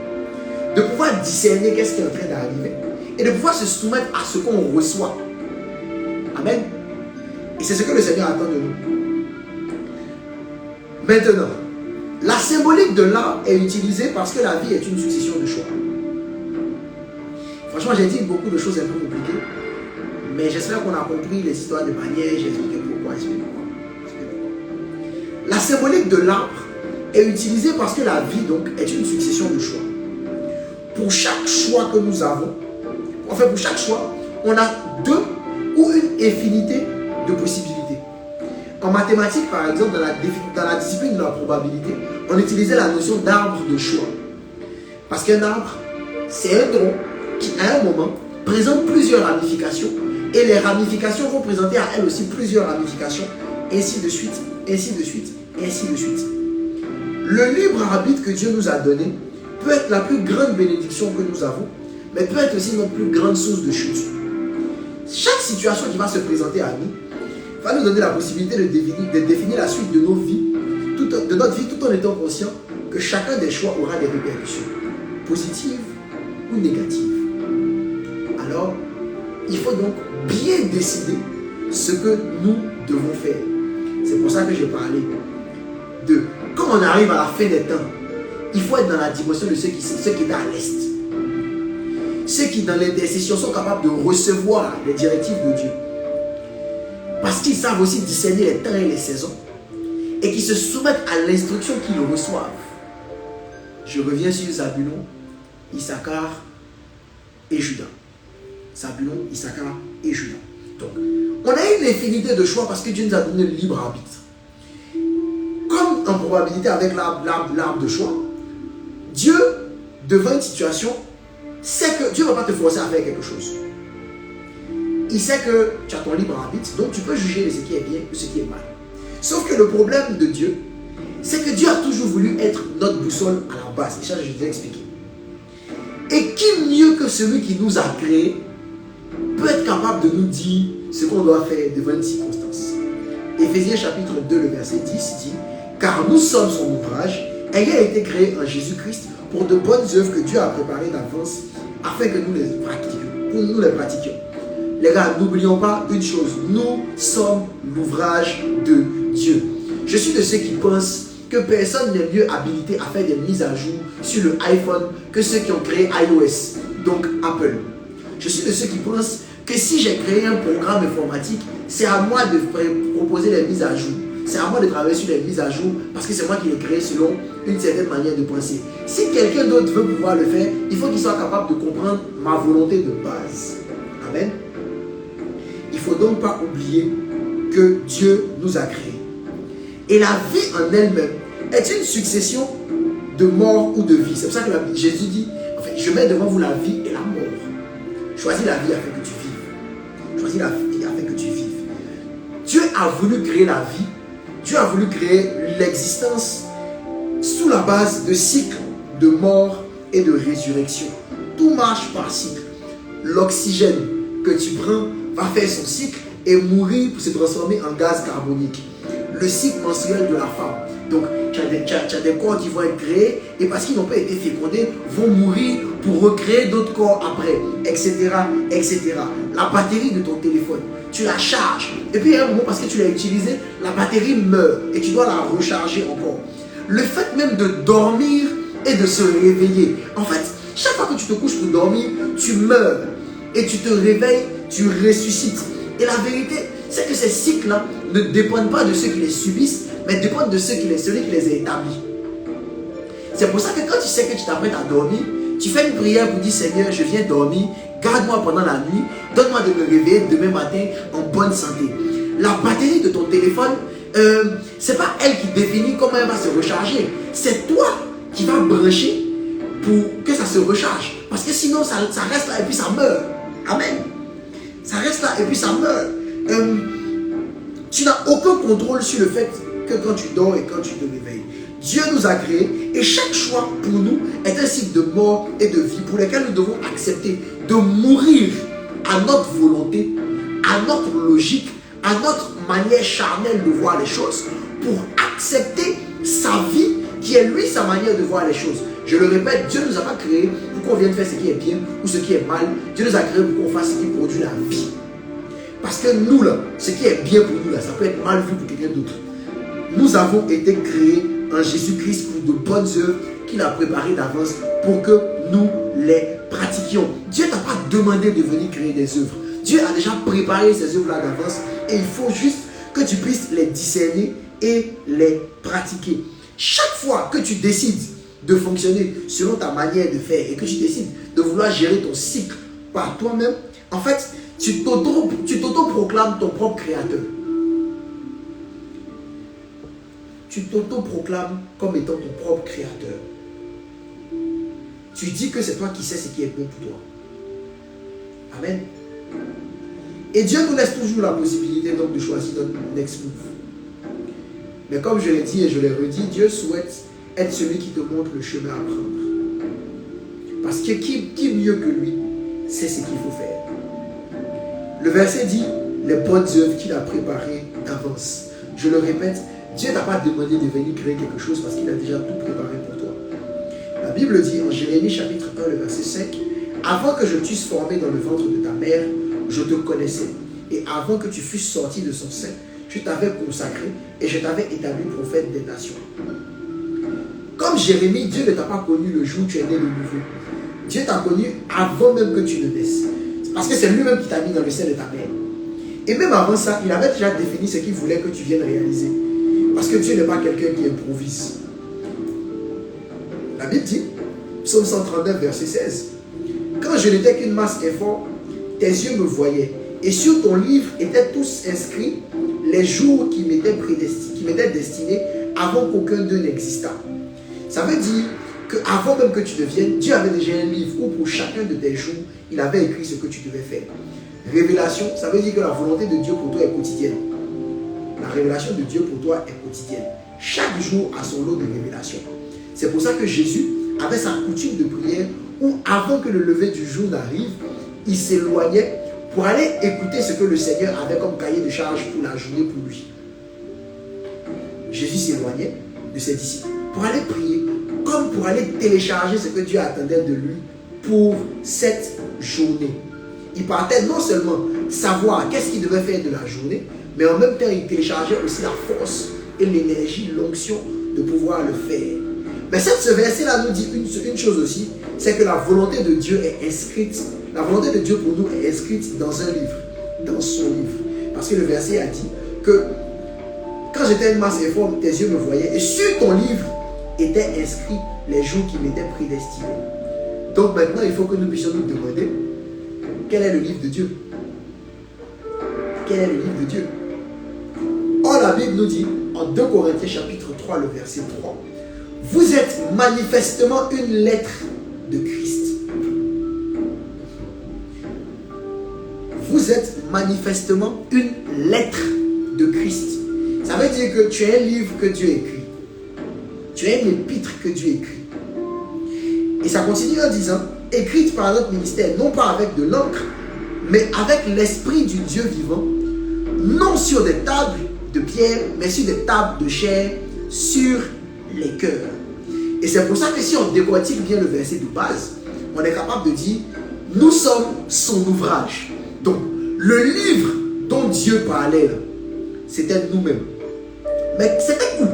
de pouvoir discerner qu'est-ce qui est en train d'arriver et de pouvoir se soumettre à ce qu'on reçoit. Amen. Et c'est ce que le Seigneur attend de nous. Maintenant, la symbolique de l'arbre est utilisée parce que la vie est une succession de choix. Franchement, j'ai dit beaucoup de choses un peu compliquées, mais j'espère qu'on a compris les histoires de manière, j'ai expliqué pourquoi, La symbolique de l'arbre est utilisée parce que la vie donc est une succession de choix. Pour chaque choix que nous avons, enfin pour chaque choix, on a deux ou une infinité de possibilités. En mathématiques, par exemple, dans la discipline de la probabilité, on utilisait la notion d'arbre de choix. Parce qu'un arbre, c'est un tronc qui, à un moment, présente plusieurs ramifications, et les ramifications vont présenter à elles aussi plusieurs ramifications, ainsi de suite, ainsi de suite, ainsi de suite. Le libre arbitre que Dieu nous a donné peut être la plus grande bénédiction que nous avons, mais peut être aussi notre plus grande source de chute. Chaque situation qui va se présenter à nous va nous donner la possibilité de définir la suite de notre vie, tout en étant conscient que chacun des choix aura des répercussions, positives ou négatives. Alors, il faut donc bien décider ce que nous devons faire. C'est pour ça que j'ai parlé de, quand on arrive à la fin des temps, il faut être dans la dimension de ceux qui sont à l'Est. Ceux qui, dans l'intercession, sont capables de recevoir les directives de Dieu. Parce qu'ils savent aussi discerner les temps et les saisons. Et qui se soumettent à l'instruction qu'ils reçoivent. Je reviens sur Zabulon, Issachar et Juda. Zabulon, Issachar et Juda. Donc, on a une infinité de choix parce que Dieu nous a donné le libre arbitre. Comme en probabilité avec l'arbre de choix, Dieu, devant une situation, sait que Dieu ne va pas te forcer à faire quelque chose. Il sait que tu as ton libre arbitre, donc tu peux juger de ce qui est bien ou ce qui est mal. Sauf que le problème de Dieu, c'est que Dieu a toujours voulu être notre boussole à la base. Et ça, je vais expliquer. Et qui mieux que celui qui nous a créés peut être capable de nous dire ce qu'on doit faire devant une circonstance. Éphésiens chapitre 2, le verset 10 dit « Car nous sommes son ouvrage, ayant été créés en Jésus-Christ pour de bonnes œuvres que Dieu a préparées d'avance afin que nous les pratiquions. » Les gars, n'oublions pas une chose, nous sommes l'ouvrage de Dieu. Je suis de ceux qui pensent que personne n'est mieux habilité à faire des mises à jour sur le iPhone que ceux qui ont créé iOS, donc Apple. Je suis de ceux qui pensent que si j'ai créé un programme informatique, c'est à moi de proposer les mises à jour. C'est à moi de travailler sur les mises à jour parce que c'est moi qui l'ai créé selon une certaine manière de penser. Si quelqu'un d'autre veut pouvoir le faire, il faut qu'il soit capable de comprendre ma volonté de base. Amen. Il ne faut donc pas oublier que Dieu nous a créés. Et la vie en elle-même est une succession de mort ou de vie. C'est pour ça que Jésus dit, en fait, je mets devant vous la vie et la mort. Choisis la vie afin que tu vives. Choisis la vie afin que tu vives. Dieu a voulu créer la vie. Dieu a voulu créer l'existence sous la base de cycles de mort et de résurrection. Tout marche par cycle. L'oxygène que tu prends va faire son cycle et mourir pour se transformer en gaz carbonique. Le cycle menstruel de la femme. Donc, tu as des corps qui vont être créés et parce qu'ils n'ont pas été fécondés, vont mourir pour recréer d'autres corps après, etc., etc. La batterie de ton téléphone, tu la charges. Et puis, à un moment, parce que tu l'as utilisé, la batterie meurt et tu dois la recharger encore. Le fait même de dormir et de se réveiller. En fait, chaque fois que tu te couches pour dormir, tu meurs et tu te réveilles, tu ressuscites. Et la vérité, c'est que ces cycles-là ne dépendent pas de ceux qui les subissent, mais dépendent de celui qui les a établis. C'est pour ça que quand tu sais que tu t'apprêtes à dormir, tu fais une prière pour dire Seigneur, je viens dormir, garde-moi pendant la nuit, donne-moi de me réveiller demain matin en bonne santé. La batterie de ton téléphone, ce n'est pas elle qui définit comment elle va se recharger. C'est toi qui vas brancher pour que ça se recharge. Parce que sinon, ça reste là et puis ça meurt. Amen. Ça reste là et puis ça meurt. Tu n'as aucun contrôle sur le fait que quand tu dors et quand tu te réveilles. Dieu nous a créés et chaque choix pour nous est un cycle de mort et de vie pour lesquels nous devons accepter de mourir à notre volonté, à notre logique, à notre manière charnelle de voir les choses pour accepter sa vie qui est lui sa manière de voir les choses. Je le répète, Dieu ne nous a pas créés pour qu'on vienne faire ce qui est bien ou ce qui est mal. Dieu nous a créés pour qu'on fasse ce qui produit la vie. Parce que nous là, ce qui est bien pour nous là, ça peut être mal vu pour quelqu'un d'autre. Nous avons été créés en Jésus-Christ pour de bonnes œuvres qu'il a préparées d'avance pour que nous les pratiquions. Dieu t'a pas demandé de venir créer des œuvres. Dieu a déjà préparé ces œuvres-là d'avance et il faut juste que tu puisses les discerner et les pratiquer. Chaque fois que tu décides de fonctionner selon ta manière de faire et que tu décides de vouloir gérer ton cycle par toi-même, en fait, tu t'auto-proclames ton propre créateur. Tu t'auto-proclames comme étant ton propre créateur. Tu dis que c'est toi qui sais ce qui est bon pour toi. Amen. Et Dieu nous laisse toujours la possibilité donc de choisir notre next move. Mais comme je l'ai dit et je l'ai redit, Dieu souhaite être celui qui te montre le chemin à prendre. Parce que qui mieux que lui sait ce qu'il faut faire. Le verset dit les bonnes œuvres qu'il a préparées d'avance. Je le répète, Dieu n'a pas demandé de venir créer quelque chose parce qu'il a déjà tout préparé pour toi. La Bible dit en Jérémie chapitre 1, le verset 5, « Avant que je t'eusse formé dans le ventre de ta mère, je te connaissais. Et avant que tu fusses sorti de son sein, je t'avais consacré et je t'avais établi prophète des nations. » Comme Jérémie, Dieu ne t'a pas connu le jour où tu es né de nouveau. Dieu t'a connu avant même que tu ne naisses. Parce que c'est lui-même qui t'a mis dans le sein de ta mère. Et même avant ça, il avait déjà défini ce qu'il voulait que tu viennes réaliser. Parce que Dieu n'est pas quelqu'un qui improvise. La Bible dit, Psaume 139, verset 16, « Quand je n'étais qu'une masse effort, tes yeux me voyaient, et sur ton livre étaient tous inscrits les jours qui m'étaient destinés avant qu'aucun d'eux n'existât. » Ça veut dire qu'avant même que tu deviennes, Dieu avait déjà un livre où pour chacun de tes jours, il avait écrit ce que tu devais faire. Révélation, ça veut dire que la volonté de Dieu pour toi est quotidienne. La révélation de Dieu pour toi est quotidienne. Chaque jour a son lot de révélation. C'est pour ça que Jésus avait sa coutume de prière où avant que le lever du jour n'arrive, il s'éloignait pour aller écouter ce que le Seigneur avait comme cahier de charge pour la journée pour lui. Jésus s'éloignait de ses disciples pour aller prier, comme pour aller télécharger ce que Dieu attendait de lui pour cette journée. Il partait non seulement savoir qu'est-ce qu'il devait faire de la journée, mais en même temps, il téléchargeait aussi la force et l'énergie, l'onction de pouvoir le faire. Mais ce verset-là nous dit une chose aussi, c'est que la volonté de Dieu est inscrite, la volonté de Dieu pour nous est inscrite dans un livre, dans son livre. Parce que le verset a dit que quand j'étais une masse informe, tes yeux me voyaient, et sur ton livre étaient inscrits les jours qui m'étaient prédestinés. Donc maintenant, il faut que nous puissions nous demander quel est le livre de Dieu. Quel est le livre de Dieu? Or, la Bible nous dit, en 2 Corinthiens chapitre 3, le verset 3, « Vous êtes manifestement une lettre de Christ. » Vous êtes manifestement une lettre de Christ. Ça veut dire que tu es un livre que Dieu écrit. Tu es une épître que Dieu écrit. Et ça continue en disant, écrite par notre ministère, non pas avec de l'encre, mais avec l'esprit du Dieu vivant, non sur des tables de pierre, mais sur des tables de chair, sur les cœurs. Et c'est pour ça que si on décortique bien le verset de base, on est capable de dire, nous sommes son ouvrage. Donc, le livre dont Dieu parlait là, c'était nous-mêmes. Mais c'était où?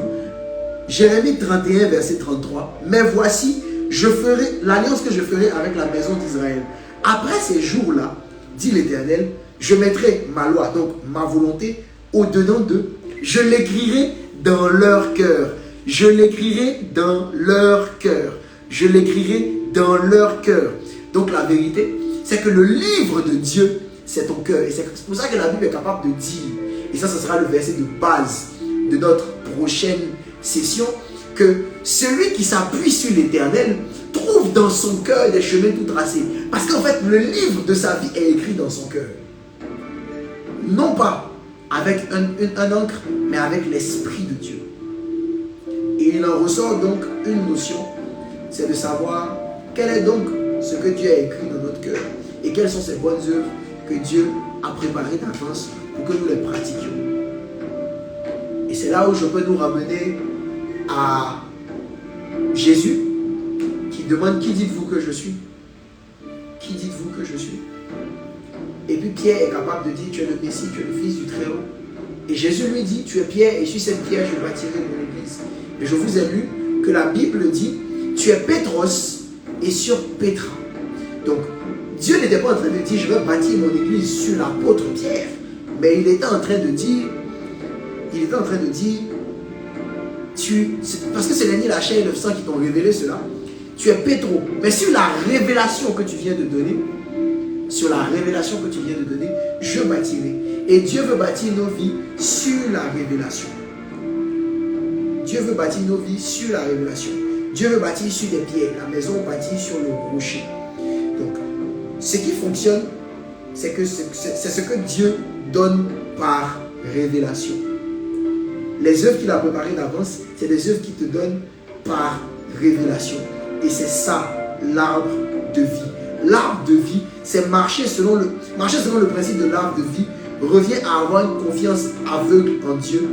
Jérémie 31, verset 33. Mais voici, je ferai l'alliance que je ferai avec la maison d'Israël. Après ces jours-là, dit l'Éternel, je mettrai ma loi, donc ma volonté, au-dedans d'eux. Je l'écrirai dans leur cœur. Je l'écrirai dans leur cœur. Je l'écrirai dans leur cœur. Donc la vérité, c'est que le livre de Dieu, c'est ton cœur. Et c'est pour ça que la Bible est capable de dire, et ça, ce sera le verset de base de notre prochaine session, que celui qui s'appuie sur l'Éternel trouve dans son cœur des chemins tout tracés. Parce qu'en fait, le livre de sa vie est écrit dans son cœur. Non pas avec un encre, mais avec l'Esprit de Dieu. Et il en ressort donc une notion, c'est de savoir quel est donc ce que Dieu a écrit dans notre cœur et quelles sont ces bonnes œuvres que Dieu a préparées d'avance pour que nous les pratiquions. Et c'est là où je peux nous ramener à Jésus qui demande: qui dites-vous que je suis? Qui dites-vous que je suis? Et puis Pierre est capable de dire: tu es le Messie, tu es le Fils du Très-Haut. Et Jésus lui dit: tu es Pierre, et sur cette pierre je bâtirai mon église. Et je vous ai lu que la Bible dit: tu es Pétros, et sur Pétra. Donc Dieu n'était pas en train de dire: je vais bâtir mon église sur l'apôtre Pierre, mais il était en train de dire, parce que c'est l'ennemi, la chair et le sang qui t'ont révélé cela, tu es Pétro. Mais sur la révélation que tu viens de donner, je bâtirai. Et Dieu veut bâtir nos vies sur la révélation. Dieu veut bâtir nos vies sur la révélation. Dieu veut bâtir sur des pierres, la maison bâtie sur le rocher. Donc, ce qui fonctionne, c'est ce que Dieu donne par révélation. Les œuvres qu'il a préparées d'avance, c'est des œuvres qu'il te donne par révélation. Et c'est ça, l'arbre de vie. L'arbre de vie, c'est marcher selon le principe de l'arbre de vie, revient à avoir une confiance aveugle en Dieu.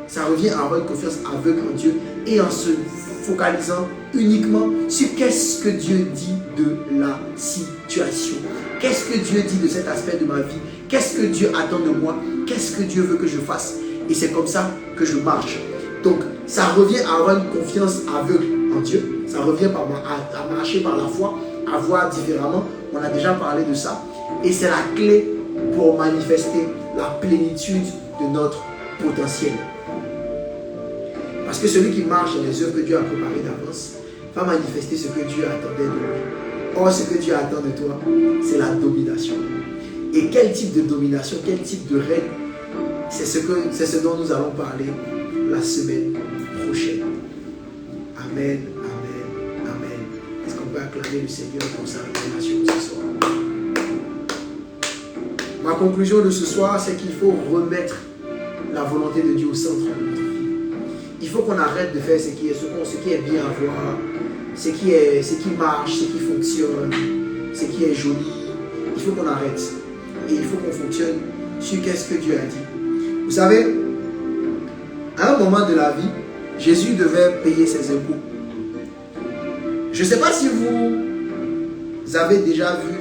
Ça revient à avoir une confiance aveugle en Dieu et en se focalisant uniquement sur qu'est-ce que Dieu dit de la situation. Qu'est-ce que Dieu dit de cet aspect de ma vie? Qu'est-ce que Dieu attend de moi? Qu'est-ce que Dieu veut que je fasse? Et c'est comme ça que je marche. Donc, ça revient à avoir une confiance aveugle en Dieu. Ça revient à marcher par la foi, à voir différemment. On a déjà parlé de ça. Et c'est la clé pour manifester la plénitude de notre potentiel. Parce que celui qui marche dans les œuvres que Dieu a préparées d'avance va manifester ce que Dieu attendait de lui. Or, ce que Dieu attend de toi, c'est la domination. Et quel type de domination, quel type de règne, c'est ce dont nous allons parler la semaine prochaine. Amen, amen, amen. Est-ce qu'on peut acclamer le Seigneur pour sa révélation ce soir? Ma conclusion de ce soir, c'est qu'il faut remettre la volonté de Dieu au centre de notre vie. Il faut qu'on arrête de faire ce qui est bien à voir, ce qui marche, ce qui fonctionne, ce qui est joli. Il faut qu'on arrête. Et il faut qu'on fonctionne sur qu'est-ce que Dieu a dit. Vous savez, à un moment de la vie, Jésus devait payer ses impôts. Je ne sais pas si vous avez déjà vu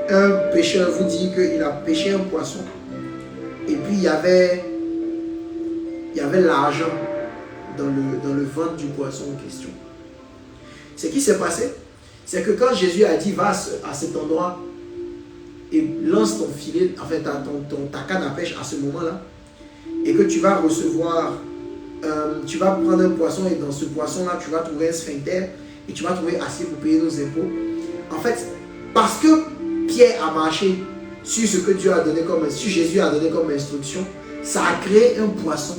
un pêcheur vous dire qu'il a pêché un poisson et puis il y avait l'argent dans le ventre du poisson en question. Ce qui s'est passé, c'est que quand Jésus a dit: va à cet endroit et lance ton filet, enfin ta canne à pêche à ce moment-là, et que tu vas recevoir, tu vas prendre un poisson et dans ce poisson-là, tu vas trouver un sphincter et tu vas trouver assez pour payer nos impôts. En fait, parce que Pierre a marché sur ce que Dieu a donné sur Jésus a donné comme instruction, ça a créé un poisson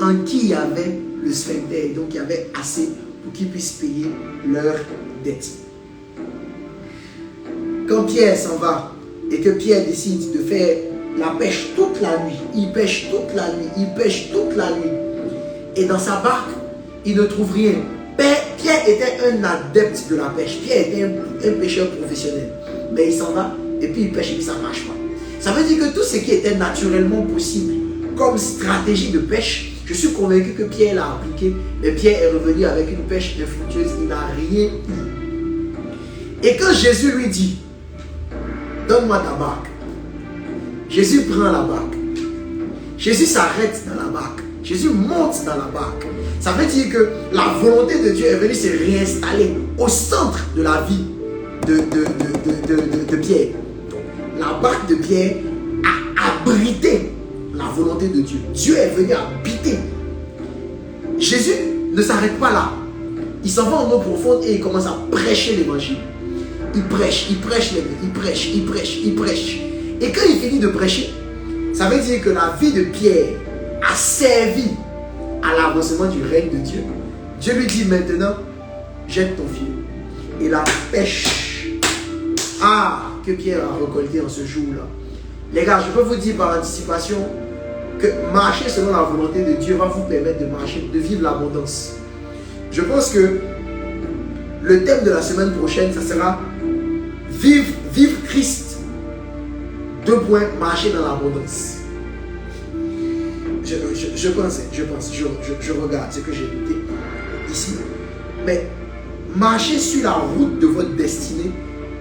en qui il y avait le sphincter, donc il y avait assez pour qu'ils puissent payer leurs dettes. Quand Pierre s'en va et que Pierre décide de faire la pêche toute la nuit, il pêche toute la nuit, et dans sa barque, il ne trouve rien. Pierre était un adepte de la pêche, Pierre était un pêcheur professionnel, mais il s'en va et puis il pêche et puis ça ne marche pas. Ça veut dire que tout ce qui était naturellement possible comme stratégie de pêche, je suis convaincu que Pierre l'a appliqué, mais Pierre est revenu avec une pêche infructueuse, il n'a rien eu. Et quand Jésus lui dit: donne-moi ta barque, Jésus prend la barque. Jésus s'arrête dans la barque. Jésus monte dans la barque. Ça veut dire que la volonté de Dieu est venue se réinstaller au centre de la vie de Pierre. Donc, la barque de Pierre a abrité la volonté de Dieu. Dieu est venu habiter Jésus ne s'arrête pas là. Il s'en va en eau profonde et il commence à prêcher l'évangile. Il prêche. Et quand il finit de prêcher, ça veut dire que la vie de Pierre a servi à l'avancement du règne de Dieu. Dieu lui dit maintenant, jette ton filet. Et la pêche que Pierre a récolté en ce jour-là. Les gars, je peux vous dire par anticipation que marcher selon la volonté de Dieu va vous permettre de marcher, de vivre l'abondance. Je pense que le thème de la semaine prochaine, ça sera vivre Christ. 2 points, marcher dans l'abondance. Je regarde ce que j'ai noté ici. Mais marcher sur la route de votre destinée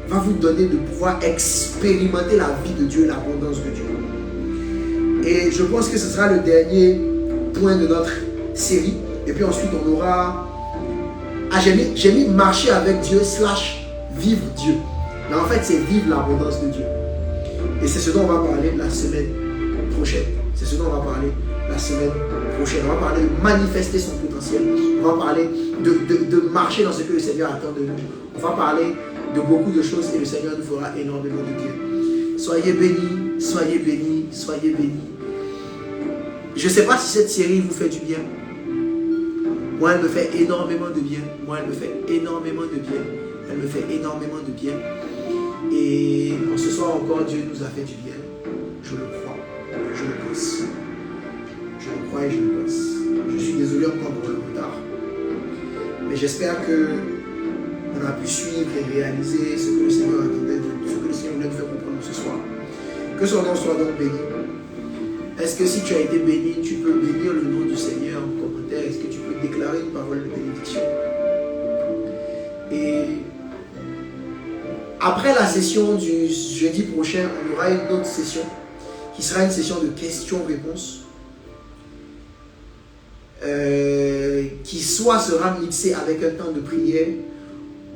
va vous donner de pouvoir expérimenter la vie de Dieu, l'abondance de Dieu. Et je pense que ce sera le dernier point de notre série. Et puis ensuite, on aura... j'ai mis marcher avec Dieu / vivre Dieu. Mais en fait, c'est vivre l'abondance de Dieu. Et c'est ce dont on va parler la semaine prochaine. On va parler de manifester son potentiel. On va parler de marcher dans ce que le Seigneur attend de nous. On va parler de beaucoup de choses et le Seigneur nous fera énormément de bien. Soyez bénis, soyez bénis, soyez bénis. Je ne sais pas si cette série vous fait du bien. Moi, elle me fait énormément de bien. Et en ce soir encore, Dieu nous a fait du bien. Je le crois. Je le pense. Je le crois et je le pense. Je suis désolé encore pour le retard. Mais j'espère que on a pu suivre et réaliser ce que le Seigneur attendait, ce que le Seigneur voulait nous faire comprendre ce soir. Que son nom soit donc béni. Est-ce que si tu as été béni, tu peux bénir le nom du Seigneur en commentaire? Est-ce que tu peux déclarer une parole de bénédiction? Et après la session du jeudi prochain, on aura une autre session qui sera une session de questions-réponses qui soit sera mixée avec un temps de prière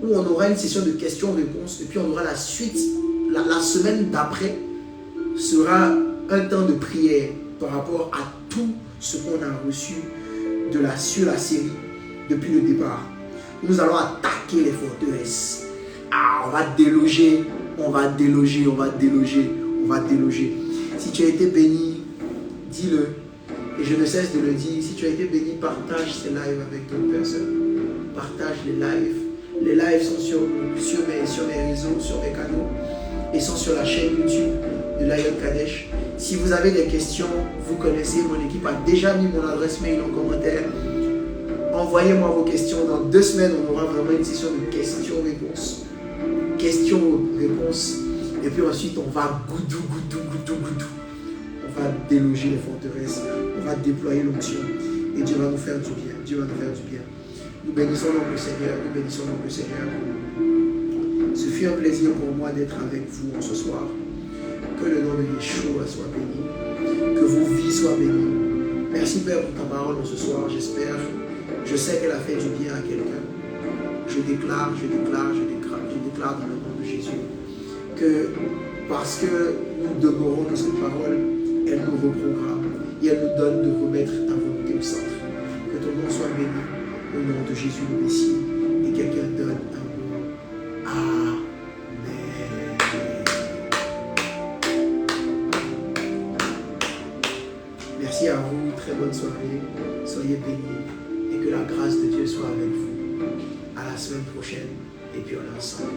où on aura une session de questions-réponses et puis on aura la suite, la semaine d'après sera un temps de prière par rapport à tout ce qu'on a reçu sur la série depuis le départ. Nous allons attaquer les forteresses. On va déloger. Si tu as été béni, dis-le. Et je ne cesse de le dire. Si tu as été béni, partage ces lives avec d'autres personnes. Partage les lives. Les lives sont sur mes réseaux, sur mes canaux. Et sont sur la chaîne YouTube de Lion Kadesh. Si vous avez des questions, vous connaissez, mon équipe a déjà mis mon adresse mail en commentaire. Envoyez-moi vos questions. Dans 2 semaines, on aura vraiment une session de questions-réponses. Questions-réponses. Et puis ensuite, on va goudou. On va déloger les forteresses. On va déployer l'onction. Et Dieu va nous faire du bien. Nous bénissons donc le Seigneur. Ce fut un plaisir pour moi d'être avec vous en ce soir. Que le nom de Yeshua soit béni. Que vos vies soient bénies. Merci Père pour ta parole en ce soir. J'espère. Je sais qu'elle a fait du bien à quelqu'un. Je déclare dans le nom de Jésus que parce que nous demeurons dans cette parole, elle nous reprogramme et elle nous donne de remettre ta volonté au centre. Que ton nom soit béni au nom de Jésus le Messie et quelqu'un donne un mot. Amen. Merci à vous, très bonne soirée, soyez bénis et que la grâce de Dieu soit avec vous. À la semaine prochaine et puis on est ensemble.